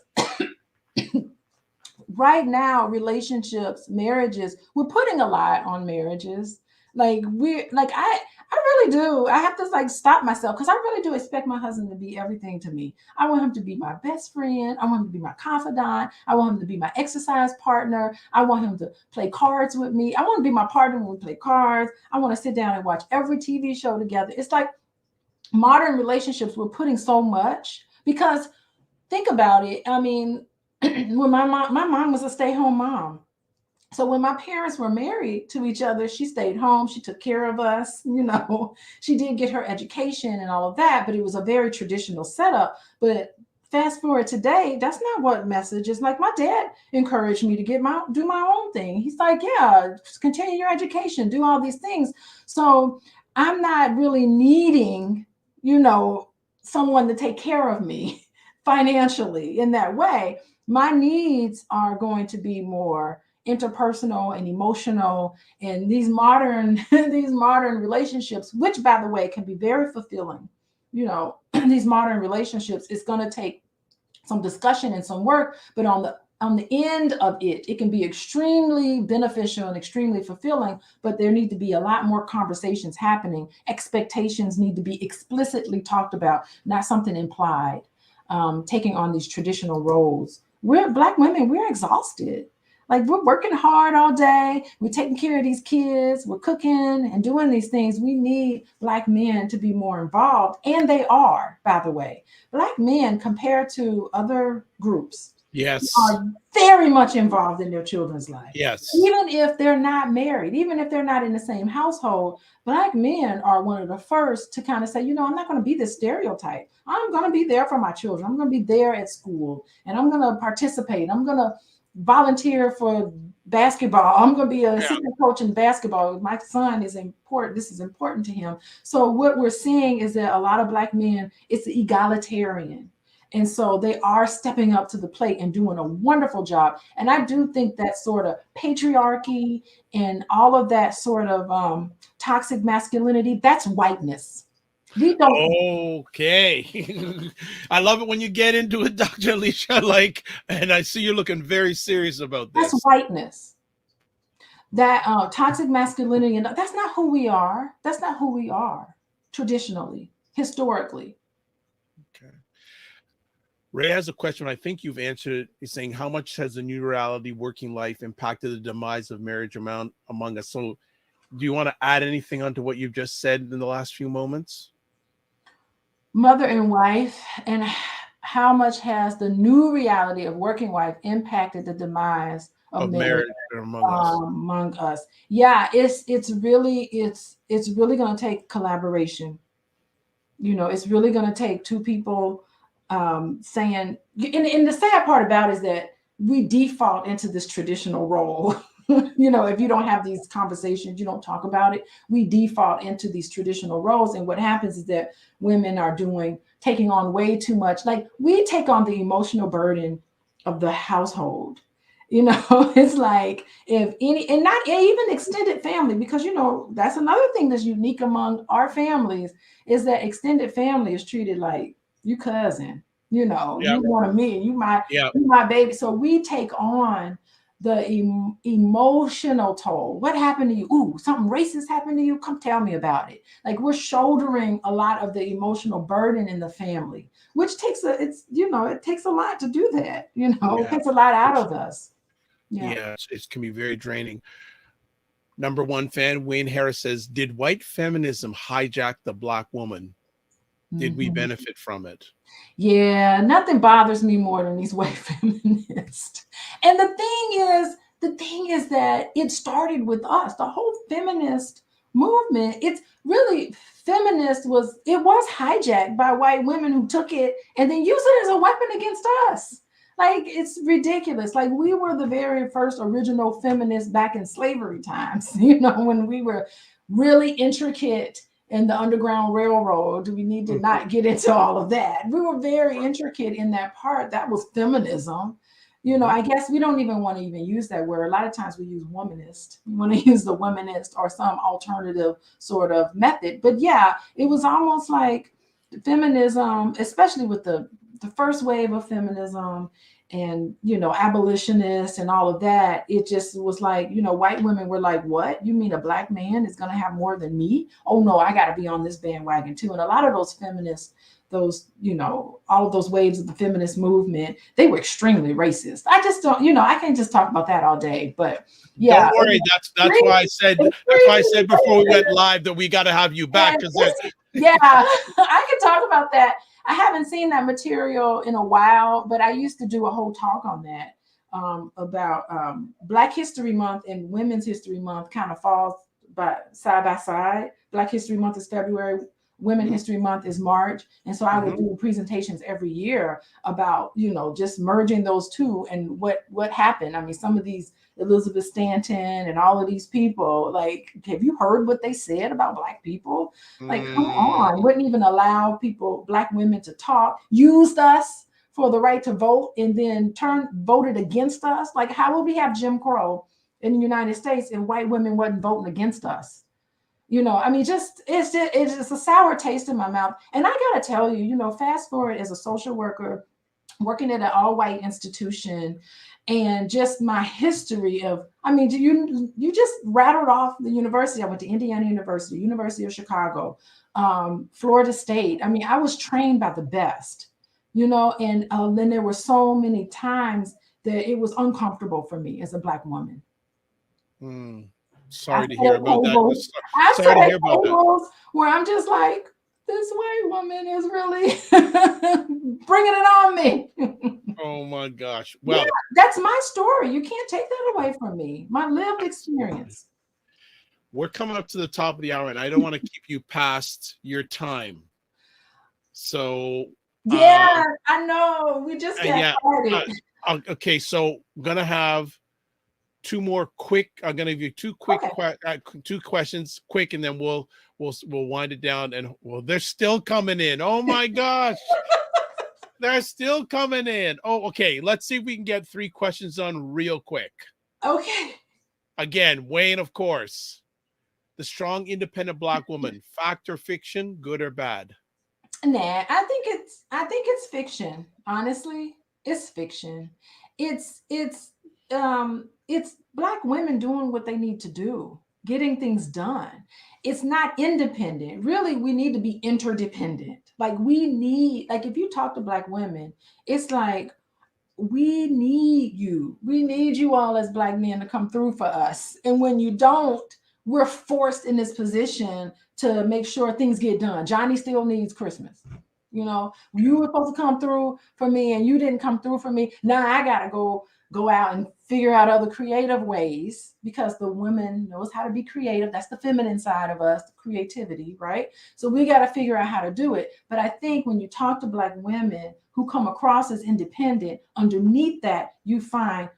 right now relationships, marriages, we're putting a lot on marriages. Like I really do. I have to like stop myself because I really do expect my husband to be everything to me. I want him to be my best friend. I want him to be my confidant. I want him to be my exercise partner. I want him to play cards with me. I want to be my partner when we play cards. I want to sit down and watch every TV show together. It's like modern relationships, we're putting so much because think about it. I mean, when my mom was a stay-home mom. So when my parents were married to each other, she stayed home. She took care of us. You know, she did get her education and all of that, but it was a very traditional setup. But fast forward today, that's not what message is. Like my dad encouraged me to do my own thing. He's like, yeah, just continue your education, do all these things. So I'm not really needing, you know, someone to take care of me financially in that way. My needs are going to be more interpersonal and emotional, and these modern these modern relationships, which by the way can be very fulfilling, you know, these modern relationships, it's going to take some discussion and some work, but on the end of it, it can be extremely beneficial and extremely fulfilling, but there need to be a lot more conversations happening. Expectations need to be explicitly talked about, not something implied. Taking on these traditional roles. We're Black women, we're exhausted. Like we're working hard all day. We're taking care of these kids. We're cooking and doing these things. We need Black men to be more involved. And they are, by the way. Black men compared to other groups Yes. are very much involved in their children's life. Yes. Even if they're not married, even if they're not in the same household, Black men are one of the first to kind of say, you know, I'm not going to be this stereotype. I'm going to be there for my children. I'm going to be there at school and I'm going to participate. I'm going to volunteer for basketball. I'm going to be an assistant coach in basketball. My son is important. This is important to him. So what we're seeing is that a lot of Black men, it's egalitarian. And so they are stepping up to the plate and doing a wonderful job. And I do think that sort of patriarchy and all of that sort of toxic masculinity, that's whiteness. We don't. Okay. I love it when you get into it, Dr. Alicia. Like, and I see you're looking very serious about this. That's whiteness. That toxic masculinity, and that's not who we are. That's not who we are traditionally, historically. Okay. Ray has a question. I think you've answered. He's saying, how much has the new reality working life impacted the demise of marriage among us? So do you want to add anything onto what you've just said in the last few moments? Mother and wife, and how much has the new reality of working wife impacted the demise of marriage among us? Yeah, it's really going to take collaboration. You know, it's really going to take two people saying, and the sad part about it is that we default into this traditional role. You know, if you don't have these conversations, you don't talk about it, we default into these traditional roles. And what happens is that women are taking on way too much. Like we take on the emotional burden of the household. You know, it's like if any, and not even extended family, because you know that's another thing that's unique among our families is that extended family is treated like you cousin. You know, Yeah, you one of me, yeah, you my baby. So we take on the emotional toll. What happened to you? Ooh, something racist happened to you. Come tell me about it. Like we're shouldering a lot of the emotional burden in the family, which takes a it's you know it takes a lot to do that. You know, it yeah. takes a lot out It's, of us. Yeah. yeah, it can be very draining. Number one fan, Wayne Harris says, "Did white feminism hijack the black woman? Did we Mhm. benefit from it?" Yeah, nothing bothers me more than these white feminists. And the thing is that it started with us. The whole feminist movement, it's really feminist was it was hijacked by white women who took it and then used it as a weapon against us. Like it's ridiculous. Like we were the very first original feminists back in slavery times, you know, when we were really intricate in the Underground Railroad. We need to Mhm. not get into all of that. We were very intricate in that part. That was feminism. You know, Mhm. I guess we don't even want to even use that word. A lot of times we use womanist. We want to use the womanist or some alternative sort of method. But yeah, it was almost like feminism, especially with the first wave of feminism and you know abolitionists and all of that. It just was like, you know, white women were like, what, you mean a black man is going to have more than me? Oh no, I got to be on this bandwagon too. And a lot of those feminists, those, you know, all of those waves of the feminist movement, they were extremely racist. I just don't, you know, I can't just talk about that all day. But yeah, Don't worry. That's why I said. That's why I extremely said before we went racist. live that we got to have you back And because it's, yeah, I can talk about that. I haven't seen that material in a while, but I used to do a whole talk on that about Black History Month and Women's History Month kind of falls by side. Black History Month is February. Women History Month is March, and so I would Mhm. do presentations every year about you know just merging those two and what happened. I mean, some of these Elizabeth Stanton and all of these people. Like, have you heard what they said about Black people? Like, come on, Mm. wouldn't even allow people, Black women, to talk, used us for the right to vote, and then voted against us. Like, how would we have Jim Crow in the United States and white women wasn't voting against us? You know, I mean, it's just a sour taste in my mouth. And I gotta tell you, you know, fast forward as a social worker working at an all-white institution and just my history of I mean you just rattled off the university. I went to Indiana University, University of Chicago, Florida State. I mean, I was trained by the best, you know, and then there were so many times that it was uncomfortable for me as a Black woman. Mm. I Sorry to sat hear at about that. tables. I Sorry sat to at hear about that. tables where I'm just like, this white woman is really bringing it on me. Oh my gosh. Yeah, Well, that's my story. You can't take that away from me. My lived absolutely. experience. We're coming up to the top of the hour, and I don't want to keep you past your time. So, Yeah, um, I know. We just got yeah. Uh, started. okay, so I'm gonna have two more quick. I'm gonna give you Okay. two questions, quick, and then we'll wind it down. And well, they're still coming in. Oh my gosh, they're still coming in. Oh, okay. Let's see if we can get three questions on real quick. Okay. Again, Wayne, of course. The strong, independent black woman, fact or fiction, good or bad? Nah, I think it's fiction. Honestly, it's fiction. It's Black women doing what they need to do, getting things done. It's not independent. Really, we need to be interdependent. Like we need, like if you talk to Black women, it's like we need you. We need you all as Black men to come through for us. And when you don't, we're forced in this position to make sure things get done. Johnny still needs Christmas. You know, you were supposed to come through for me and you didn't come through for me. Now I gotta go out and figure out other creative ways because the woman knows how to be creative. That's the feminine side of us, creativity, right? So we got to figure out how to do it. But I think when you talk to Black women who come across as independent, underneath that, you find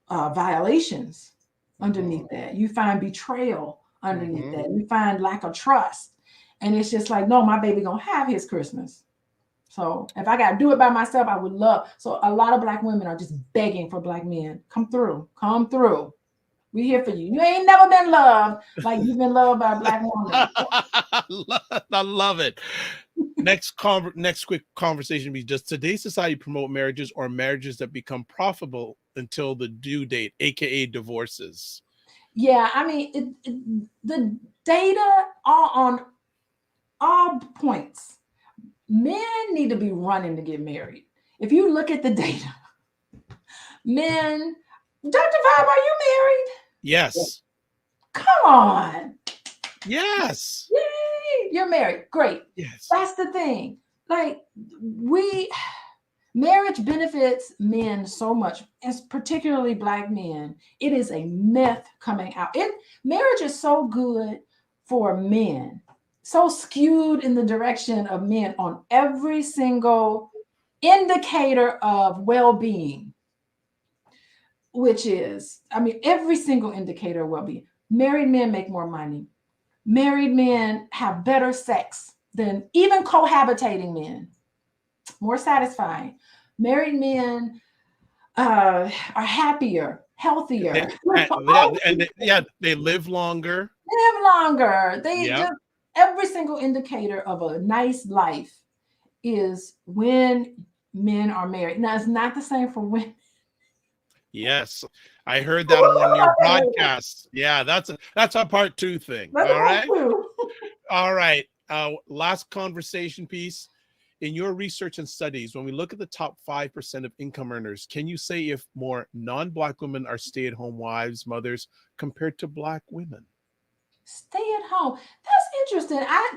violations. Underneath Mm-hmm. that, you find betrayal. Underneath Mm-hmm. that, you find lack of trust. And it's just like, no, my baby gonna have his Christmas. So if I got to do it by myself, I would love. So a lot of Black women are just begging for Black men. Come through. Come through. We here for you. You ain't never been loved like you've been loved by a Black woman. I love it. Next quick conversation be just today's society promote marriages or marriages that become profitable until the due date, aka divorces. Yeah, I mean, the data are on all points. Men need to be running to get married. If you look at the data, men, Dr. Vibe, are you married? Yes. Come on. Yes. Yay, you're married. Great. Yes. That's the thing. Like, marriage benefits men so much, as particularly Black men. It is a myth coming out. Marriage is so good for men, so skewed in the direction of men on every single indicator of well-being, which is, I mean, every single indicator of well-being. Married men make more money. Married men have better sex than even cohabitating men, more satisfying. Married men are happier, healthier, they live longer. live longer. They Yeah. just, every single indicator of a nice life is when men are married. Now, it's not the same for women. Yes, I heard that on one of your broadcasts. Yeah, that's a part 2 thing. That's All right. true. All right. Last conversation piece. In your research and studies, when we look at the top 5% of income earners, can you say if more non-Black women are stay-at-home wives, mothers, compared to Black women? Stay at home. That's interesting. I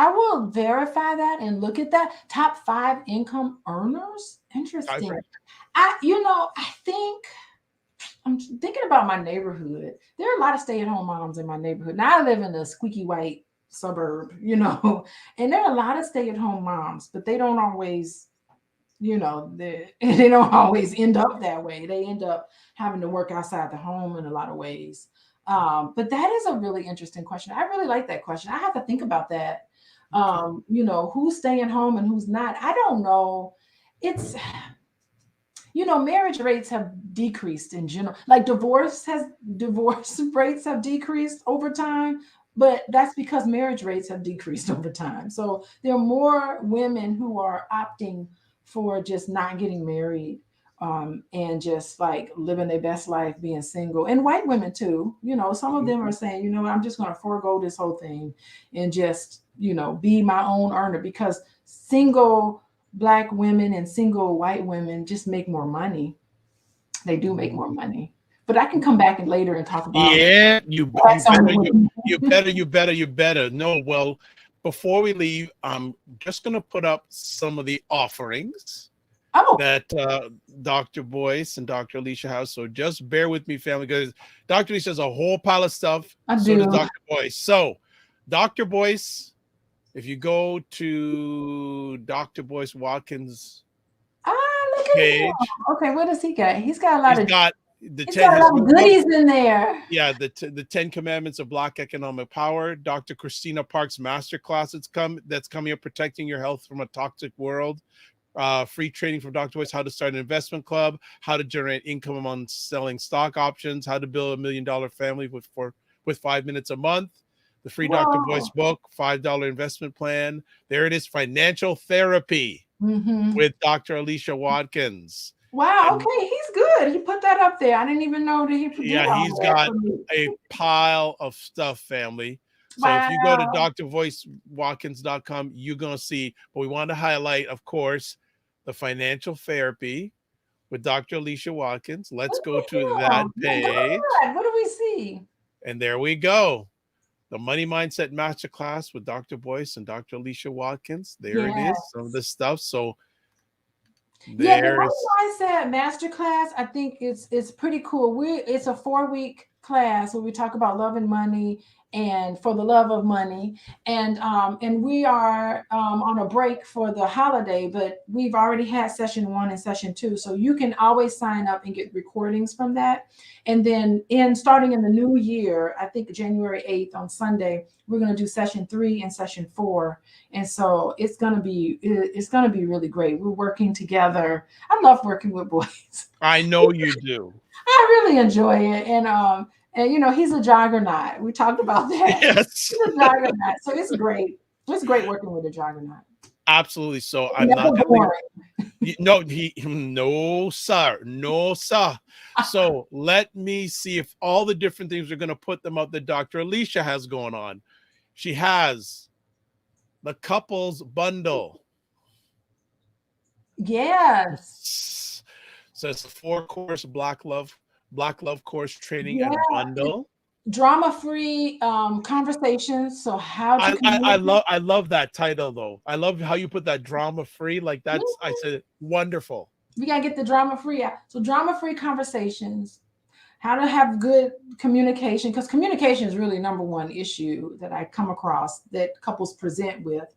will verify that and look at that. Top 5 income earners. Interesting. I think I'm thinking about my neighborhood. There are a lot of stay-at-home moms in my neighborhood. Now I live in a squeaky white suburb, and there are a lot of stay-at-home moms, but they don't always, they don't always end up that way. They end up having to work outside the home in a lot of ways. But that is a really interesting question. I really like that question. I have to think about that. Who's staying home and who's not. I don't know. It's marriage rates have decreased in general. Like divorce rates have decreased over time, but that's because marriage rates have decreased over time. So there are more women who are opting for just not getting married, and just like living their best life, being single, and white women too. Some of them are saying, I'm just going to forego this whole thing and just, be my own earner, because single Black women and single white women just make more money. They do make more money. But I can come back and later and talk about. Yeah, you better. No, well, before we leave, I'm just gonna put up some of the offerings that Dr. Boyce and Dr. Alicia have. So just bear with me, family, because Dr. Alicia has a whole pile of stuff. So does Dr. Boyce. So Dr. Boyce, if you go to Dr. Boyce Watkins look at page. him. Okay, what does he got? He's got a lot of goodies in there. Yeah, the 10 Commandments of Black Economic Power. Dr. Christina Park's masterclass that's coming up, Protecting Your Health from a Toxic World. Free training from Dr. Boyce, how to start an investment club, how to generate income on selling stock options, how to build $1 million family with 5 minutes a month. The free Dr. Boyce book, $5 investment plan. There it is, Financial Therapy with Dr. Alicia Watkins. Wow, okay, he's good. He put that up there. I didn't even know that he put that on. He's got a pile of stuff, family. So if you go to drvoicewatkins.com, you're going to see, but we want to highlight, of course, the Financial Therapy with Dr. Alicia Watkins. Let's go to that page. What do we see? And there we go. The Money Mindset Masterclass with Dr. Boyce and Dr. Alicia Watkins. There it is, some of the stuff. So the Money Mindset Masterclass, I think it's pretty cool. It's a 4-week class where we talk about love and money and For the Love of Money. And we are on a break for the holiday, but we've already had session 1 and session 2. So you can always sign up and get recordings from that. And then starting in the new year, I think January 8th on Sunday, we're going to do session 3 and session 4. And so it's going to be really great. We're working together. I love working with boys. I know you do. I really enjoy it. And you know, he's a juggernaut. We talked about that. Yes. He's a juggernaut. So it's great. It's great working with a juggernaut. Absolutely. So I'm Never not gonna boring. no, sir. No, sir. So let me see if all the different things we're gonna put them up that Dr. Alicia has going on. She has the couples bundle. Yes. So it's a 4-course Black love course training Yeah. and bundle. Drama-free conversations. So how to communicate. I love that title though. I love how you put that drama free. Like that's I said wonderful. We gotta get the drama-free out. So drama-free conversations, how to have good communication, because communication is really number one issue that I come across that couples present with.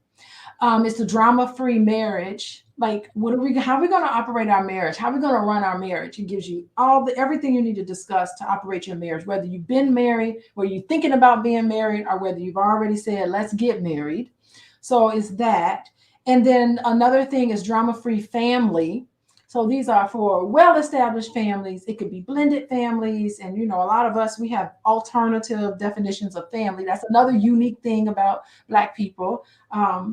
It's the drama-free marriage. Like, how are we going to operate our marriage? How are we going to run our marriage? It gives you everything you need to discuss to operate your marriage, whether you've been married, whether you're thinking about being married, or whether you've already said, let's get married. So it's that. And then another thing is drama-free family. So these are for well-established families. It could be blended families. And, you know, a lot of us, we have alternative definitions of family. That's another unique thing about Black people.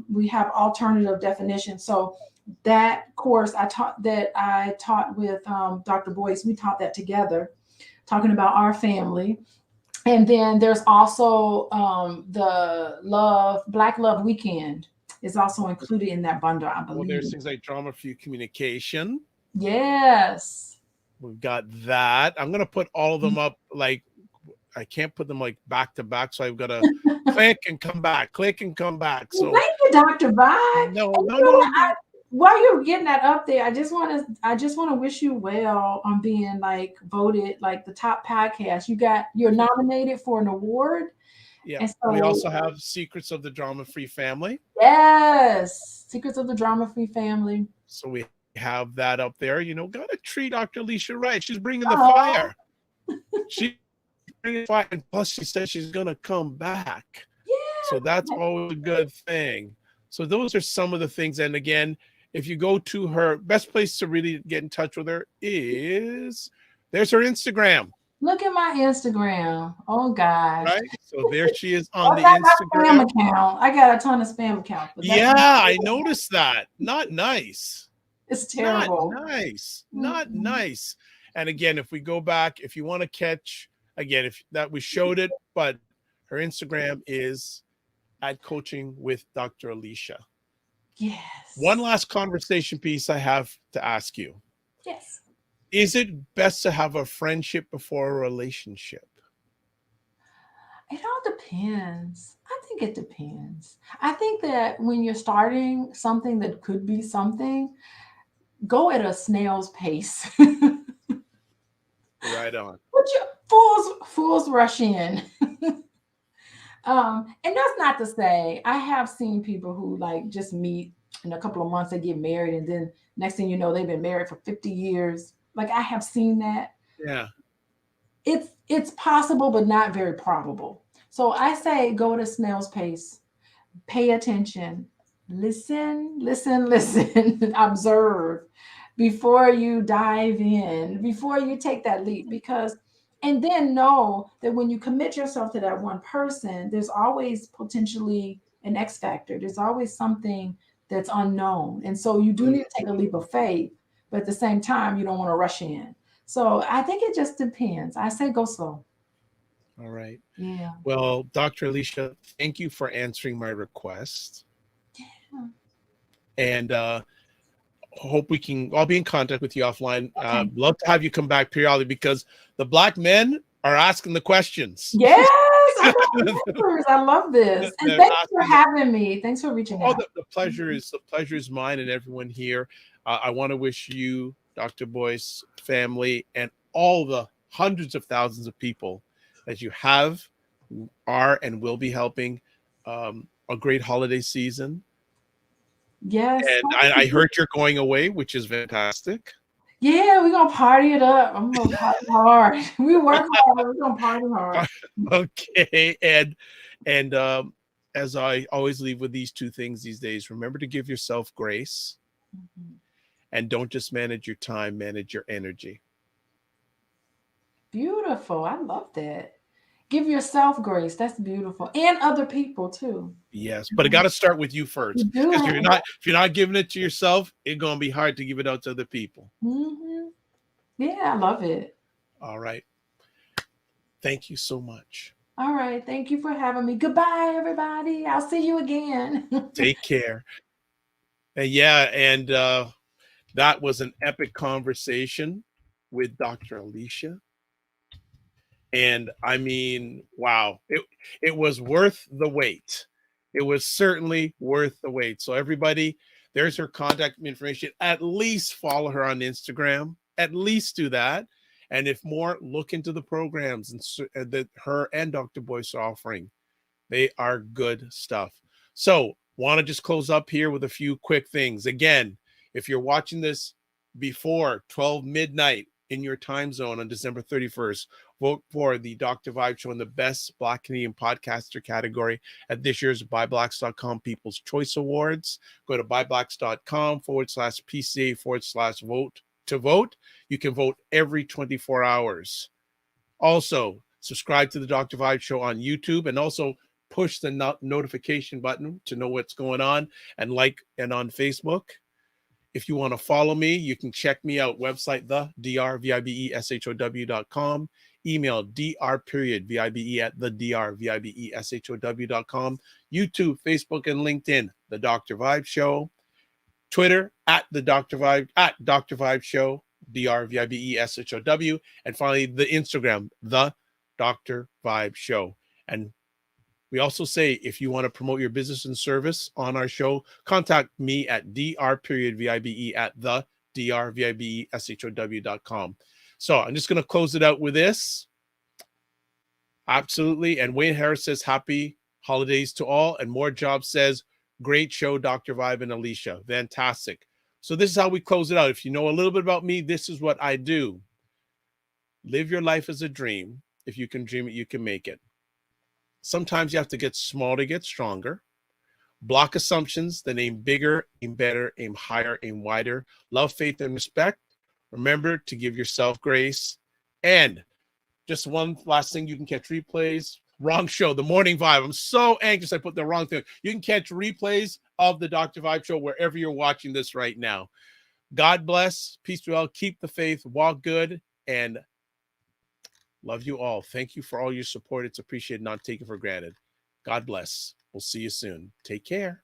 We have alternative definitions. So that course I taught with Dr. Boyce, we taught that together, talking about our family. And then there's also the Black Love Weekend is also included in that bundle, I believe. Well, there's things like drama-free communication. Yes. We've got that. I'm gonna put all of them up. Like I can't put them like back to back, so I've got to click and come back, click and come back. So thank you, Dr. Vi. No. While you're getting that up there, I just want to wish you well on being like voted like the top podcast. You're nominated for an award. Yeah. So, we also have Secrets of the Drama-Free Family. Yes. Secrets of the Drama-Free Family. So we have that up there. You know, gotta treat Dr. Alicia right. She's bringing the fire. She's bringing the fire. And plus she said she's gonna come back. Yeah. So that's always a good thing. So those are some of the things. And again, if you go to her, best place to really get in touch with her is there's her Instagram. Look at my Instagram. Oh gosh. Right. So there she is on the Instagram account. I got a ton of spam accounts. Yeah, I noticed that. Not nice. It's terrible. Not nice. Not nice. And again, if we go back, if you want to catch again, if that we showed it, but her Instagram is at Coaching with Dr. Alicia. Yes. One last conversation piece I have to ask you. Yes. Is it best to have a friendship before a relationship? It all depends. I think it depends. I think that when you're starting something that could be something, go at a snail's pace. Right on. Fools rush in. And that's not to say, I have seen people who like just meet in a couple of months, they get married, and then next thing you know, they've been married for 50 years. Like I have seen that. Yeah. It's possible, but not very probable. So I say go at a snail's pace, pay attention, listen, observe before you dive in, before you take that leap, and then know that when you commit yourself to that one person, there's always potentially an X factor. There's always something that's unknown. And so you do need to take a leap of faith, but at the same time, you don't want to rush in. So I think it just depends. I say go slow. All right. Yeah. Well, Dr. Alicia, thank you for answering my request. Yeah. And hope I'll be in contact with you offline. Okay. Love to have you come back periodically because the Black men are asking the questions. Yes, I love this. And thanks for having me. Thanks for reaching out. The pleasure is mine and everyone here. I want to wish you, Dr. Boyce, family, and all the hundreds of thousands of people that you have are and will be helping. A great holiday season. Yes. And I heard you're going away, which is fantastic. Yeah, we're gonna party it up. I'm gonna party hard. We work hard, but we're gonna party hard. Okay. And as I always leave with these two things these days, remember to give yourself grace, and don't just manage your time, manage your energy. Beautiful. I love that. Give yourself grace. That's beautiful. And other people too. Yes, but it got to start with you You first, do because have if you're not giving it to yourself, it's gonna be hard to give it out to other people. Yeah, I love it. All right. Thank you so much. All right. Thank you for having me. Goodbye, everybody. I'll see you again. Take care. And yeah, and that was an epic conversation with Dr. Alicia. And I mean, wow, it was worth the wait. It was certainly worth the wait. So everybody, there's her contact information. At least follow her on Instagram. At least do that. And if more, look into the programs and that her and Dr. Boyce are offering. They are good stuff. So want to just close up here with a few quick things. Again, if you're watching this before 12 midnight in your time zone on December 31st, vote for the Dr. Vibe Show in the Best Black Canadian Podcaster category at this year's BuyBlacks.com People's Choice Awards. Go to buyblacks.com/PCA/vote to vote. You can vote every 24 hours. Also, subscribe to the Dr. Vibe Show on YouTube, and also push the notification button to know what's going on, and like, and on Facebook. If you want to follow me, you can check me out. Website, the drvibeshow.com. Email dr.vibe@thedrvibeshow.com. YouTube, Facebook, and LinkedIn, The Dr. Vibe Show. Twitter, @the Dr. Vibe, @Dr. Vibe Show, drvibeshow. And finally, the Instagram, The Dr. Vibe Show. And we also say, if you want to promote your business and service on our show, contact me at dr.vibe@thedrvibeshow.com. So I'm just going to close it out with this. Absolutely. And Wayne Harris says, happy holidays to all. And More Job says, great show, Dr. Vibe and Alicia. Fantastic. So this is how we close it out. If you know a little bit about me, this is what I do. Live your life as a dream. If you can dream it, you can make it. Sometimes you have to get small to get stronger. Block assumptions, then aim bigger, aim better, aim higher, aim wider. Love, faith, and respect. Remember to give yourself grace. And just one last thing, you can catch replays. Wrong show, The Morning Vibe. I'm so anxious I put the wrong thing. You can catch replays of the Dr. Vibe Show wherever you're watching this right now. God bless. Peace be well. Keep the faith. Walk good. And love you all. Thank you for all your support. It's appreciated, not taken for granted. God bless. We'll see you soon. Take care.